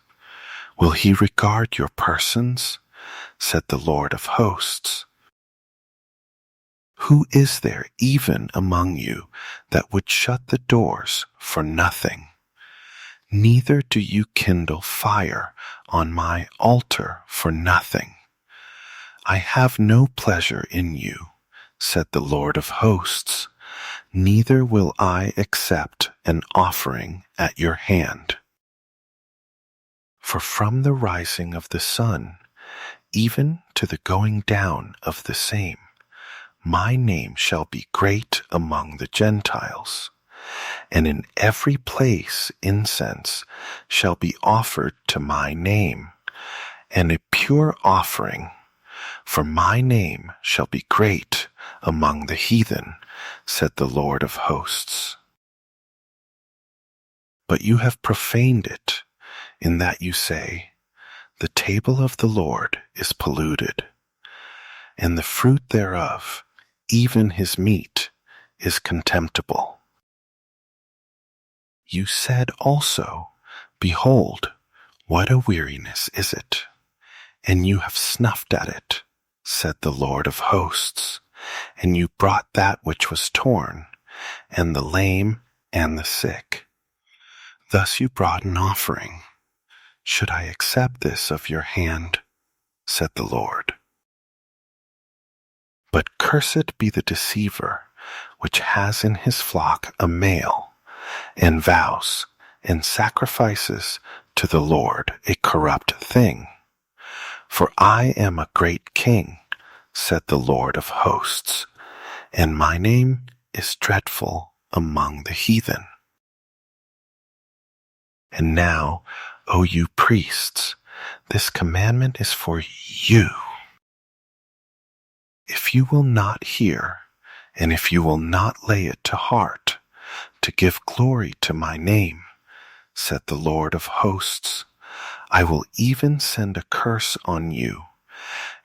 Will he regard your persons? Said the Lord of hosts. Who is there even among you that would shut the doors for nothing? Neither do you kindle fire on my altar for nothing. I have no pleasure in you, said the Lord of hosts, neither will I accept an offering at your hand. For from the rising of the sun, even to the going down of the same, my name shall be great among the Gentiles, and in every place incense shall be offered to my name, and a pure offering, for my name shall be great among the heathen, said the Lord of hosts. But you have profaned it, in that you say, the table of the Lord is polluted, and the fruit thereof, even his meat, is contemptible. You said also, behold, what a weariness is it, and you have snuffed at it, said the Lord of hosts, and you brought that which was torn, and the lame and the sick. Thus you brought an offering. Should I accept this of your hand? Said the Lord. But cursed be the deceiver, which has in his flock a male, and vows and sacrifices to the Lord a corrupt thing. For I am a great king, said the Lord of hosts, and my name is dreadful among the heathen. And now, O you priests, this commandment is for you. If you will not hear, and if you will not lay it to heart, to give glory to my name, said the Lord of hosts, I will even send a curse on you,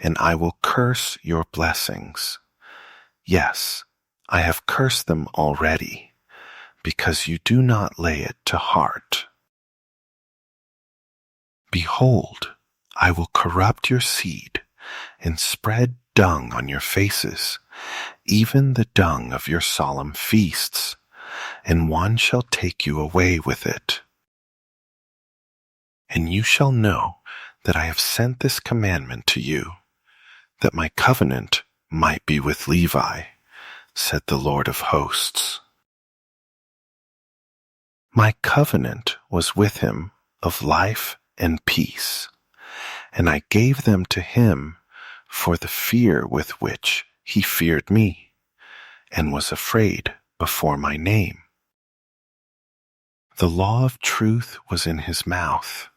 and I will curse your blessings. Yes, I have cursed them already, because you do not lay it to heart. Behold, I will corrupt your seed, and spread dung on your faces, even the dung of your solemn feasts, and one shall take you away with it. And you shall know that I have sent this commandment to you, that my covenant might be with Levi, said the Lord of hosts. My covenant was with him of life and peace, and I gave them to him for the fear with which he feared me, and was afraid before my name. The law of truth was in his mouth,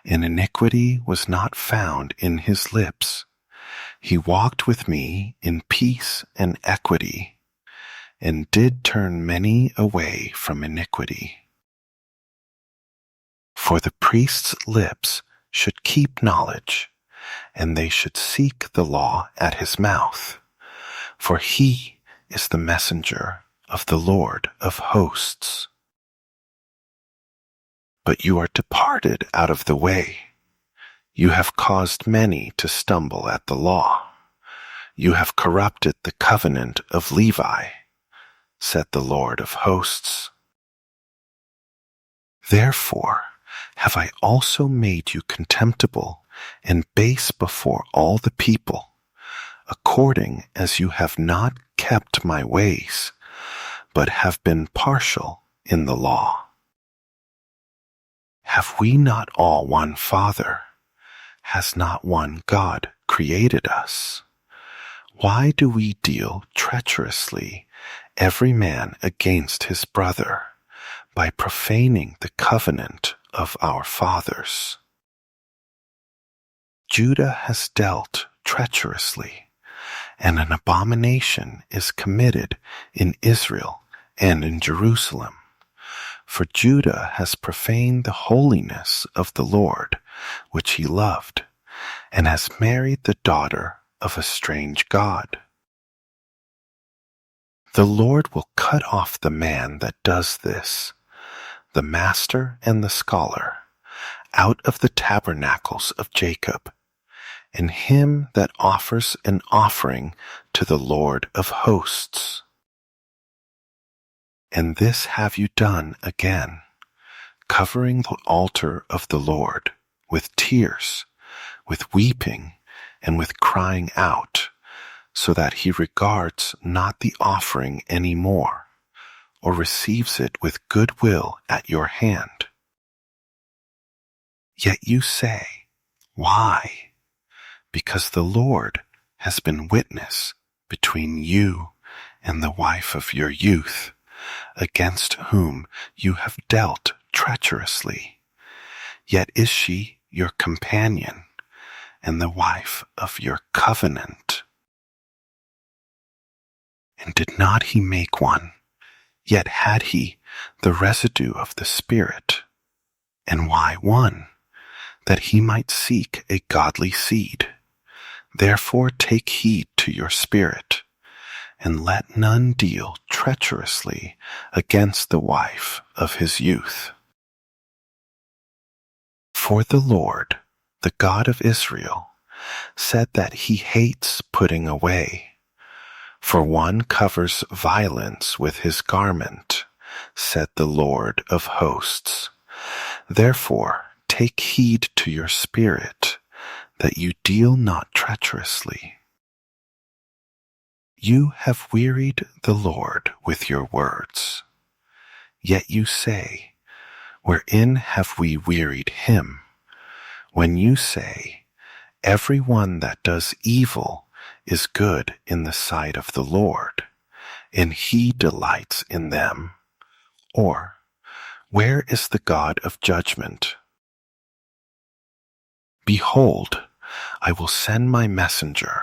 and iniquity was not found in his lips. He walked with me in peace and equity, and did turn many away from iniquity. For the priest's lips should keep knowledge, and they should seek the law at his mouth, for he is the messenger of the Lord of hosts. But you are departed out of the way. You have caused many to stumble at the law. You have corrupted the covenant of Levi, said the Lord of hosts. Therefore have I also made you contemptible and base before all the people, according as you have not kept my ways, but have been partial in the law. Have we not all one Father? Has not one God created us? Why do we deal treacherously, every man against his brother, by profaning the covenant of our fathers? Judah has dealt treacherously, and an abomination is committed in Israel and in Jerusalem. For Judah has profaned the holiness of the Lord, which he loved, and has married the daughter of a strange god. The Lord will cut off the man that does this, the master and the scholar, out of the tabernacles of Jacob, and him that offers an offering to the Lord of hosts. And this have you done again, covering the altar of the Lord with tears, with weeping, and with crying out, so that he regards not the offering any more, or receives it with good will at your hand. Yet you say, why? Because the Lord has been witness between you and the wife of your youth, against whom you have dealt treacherously. Yet is she your companion, and the wife of your covenant. And did not he make one? Yet had he the residue of the Spirit. And why one? That he might seek a godly seed. Therefore take heed to your spirit, and let none deal treacherously against the wife of his youth. For the Lord, the God of Israel, said that he hates putting away. For one covers violence with his garment, said the Lord of hosts. Therefore take heed to your spirit, that you deal not treacherously. You have wearied the Lord with your words. Yet you say, wherein have we wearied him? When you say, every one that does evil is good in the sight of the Lord, and he delights in them. Or, where is the God of judgment? Behold, I will send my messenger,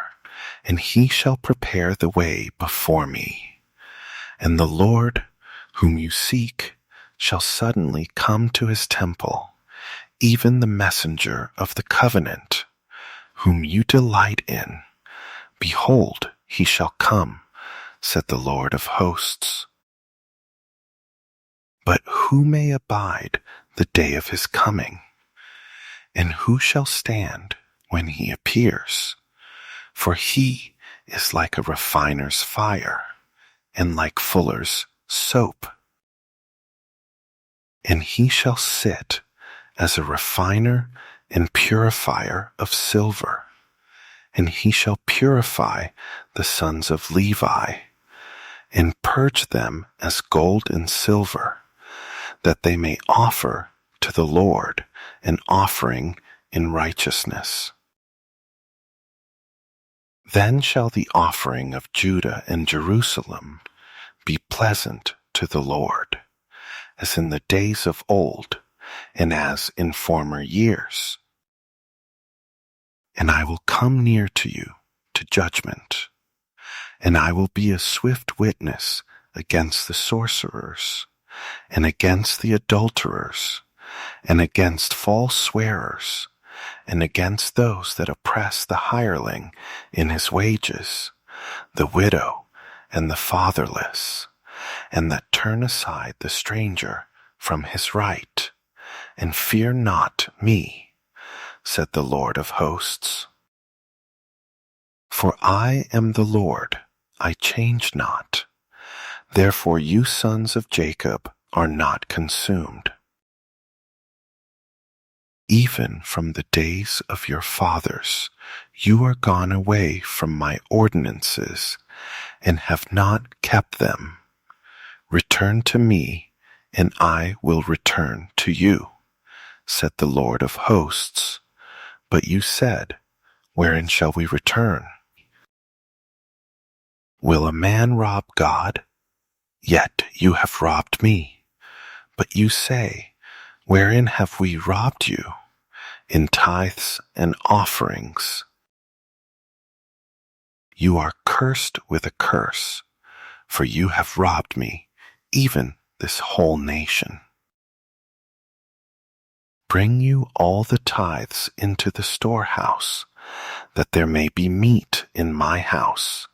and he shall prepare the way before me. And the Lord, whom you seek, shall suddenly come to his temple, even the messenger of the covenant, whom you delight in. Behold, he shall come, said the Lord of hosts. But who may abide the day of his coming? And who shall stand when he appears? For he is like a refiner's fire, and like fuller's soap. And he shall sit as a refiner and purifier of silver, and he shall purify the sons of Levi, and purge them as gold and silver, that they may offer to the Lord an offering in righteousness. Then shall the offering of Judah and Jerusalem be pleasant to the Lord, as in the days of old, and as in former years. And I will come near to you to judgment, and I will be a swift witness against the sorcerers, and against the adulterers, and against false swearers, and against those that oppress the hireling in his wages, the widow and the fatherless, and that turn aside the stranger from his right, and fear not me, said the Lord of hosts. For I am the Lord, I change not. Therefore you sons of Jacob are not consumed. Even from the days of your fathers, you are gone away from my ordinances and have not kept them. Return to me, and I will return to you, said the Lord of hosts. But you said, wherein shall we return? Will a man rob God? Yet you have robbed me. But you say, wherein have we robbed you? In tithes and offerings. You are cursed with a curse, for you have robbed me, even this whole nation. Bring you all the tithes into the storehouse, that there may be meat in my house,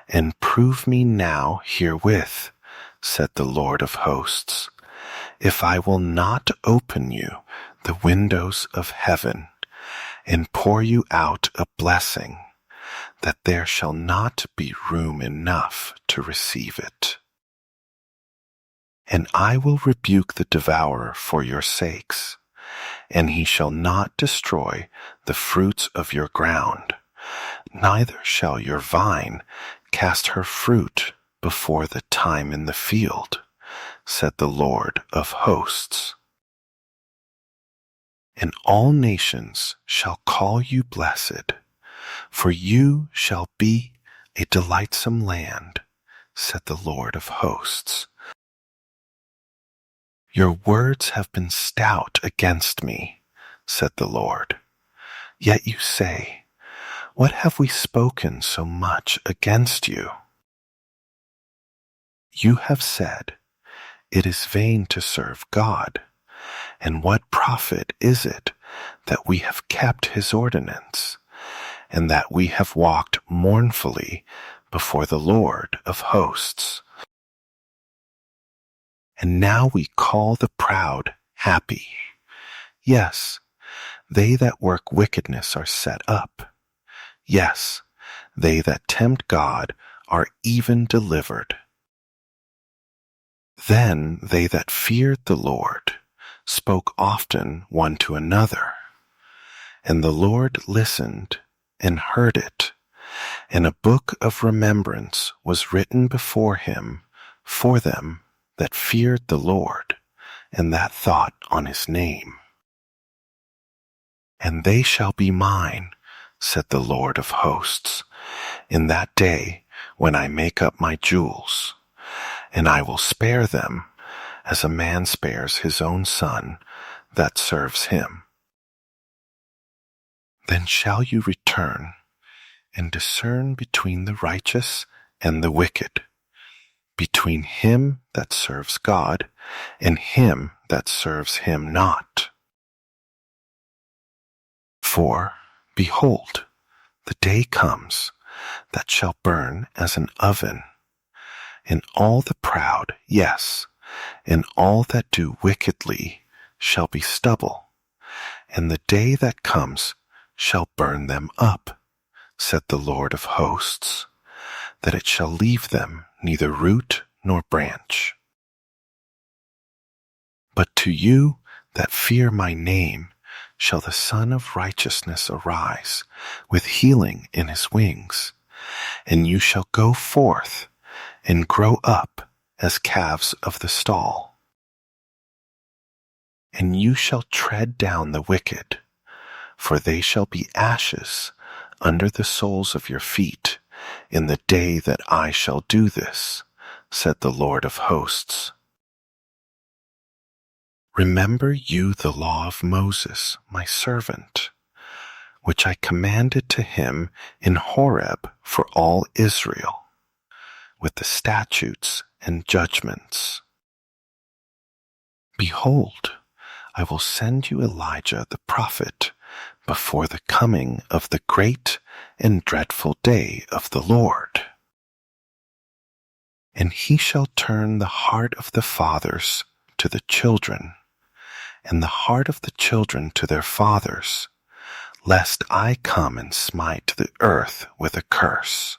and prove me now herewith, said the Lord of hosts, if I will not open you the windows of heaven, and pour you out a blessing, that there shall not be room enough to receive it. And I will rebuke the devourer for your sakes, and he shall not destroy the fruits of your ground, neither shall your vine cast her fruit before the time in the field, said the Lord of hosts. And all nations shall call you blessed, for you shall be a delightsome land, said the Lord of hosts. Your words have been stout against me, said the Lord. Yet you say, what have we spoken so much against you? You have said, it is vain to serve God, and what profit is it that we have kept his ordinance, and that we have walked mournfully before the Lord of hosts? And now we call the proud happy. Yes, they that work wickedness are set up. Yes, they that tempt God are even delivered. Then they that feared the Lord spoke often one to another, and the Lord listened and heard it, and a book of remembrance was written before him for them that feared the Lord, and that thought on his name. And they shall be mine, said the Lord of hosts, in that day when I make up my jewels, and I will spare them as a man spares his own son that serves him. Then shall you return and discern between the righteous and the wicked, between him that serves God and him that serves him not. For, behold, the day comes that shall burn as an oven, and all the proud, yes, and all that do wickedly shall be stubble, and the day that comes shall burn them up, said the Lord of hosts, that it shall leave them neither root nor branch. But to you that fear my name shall the Son of Righteousness arise with healing in his wings, and you shall go forth and grow up as calves of the stall. And you shall tread down the wicked, for they shall be ashes under the soles of your feet in the day that I shall do this, said the Lord of hosts. Remember you the law of Moses, my servant, which I commanded to him in Horeb for all Israel, with the statutes and judgments. Behold, I will send you Elijah the prophet before the coming of the great and dreadful day of the Lord. And he shall turn the heart of the fathers to the children, and the heart of the children to their fathers, lest I come and smite the earth with a curse.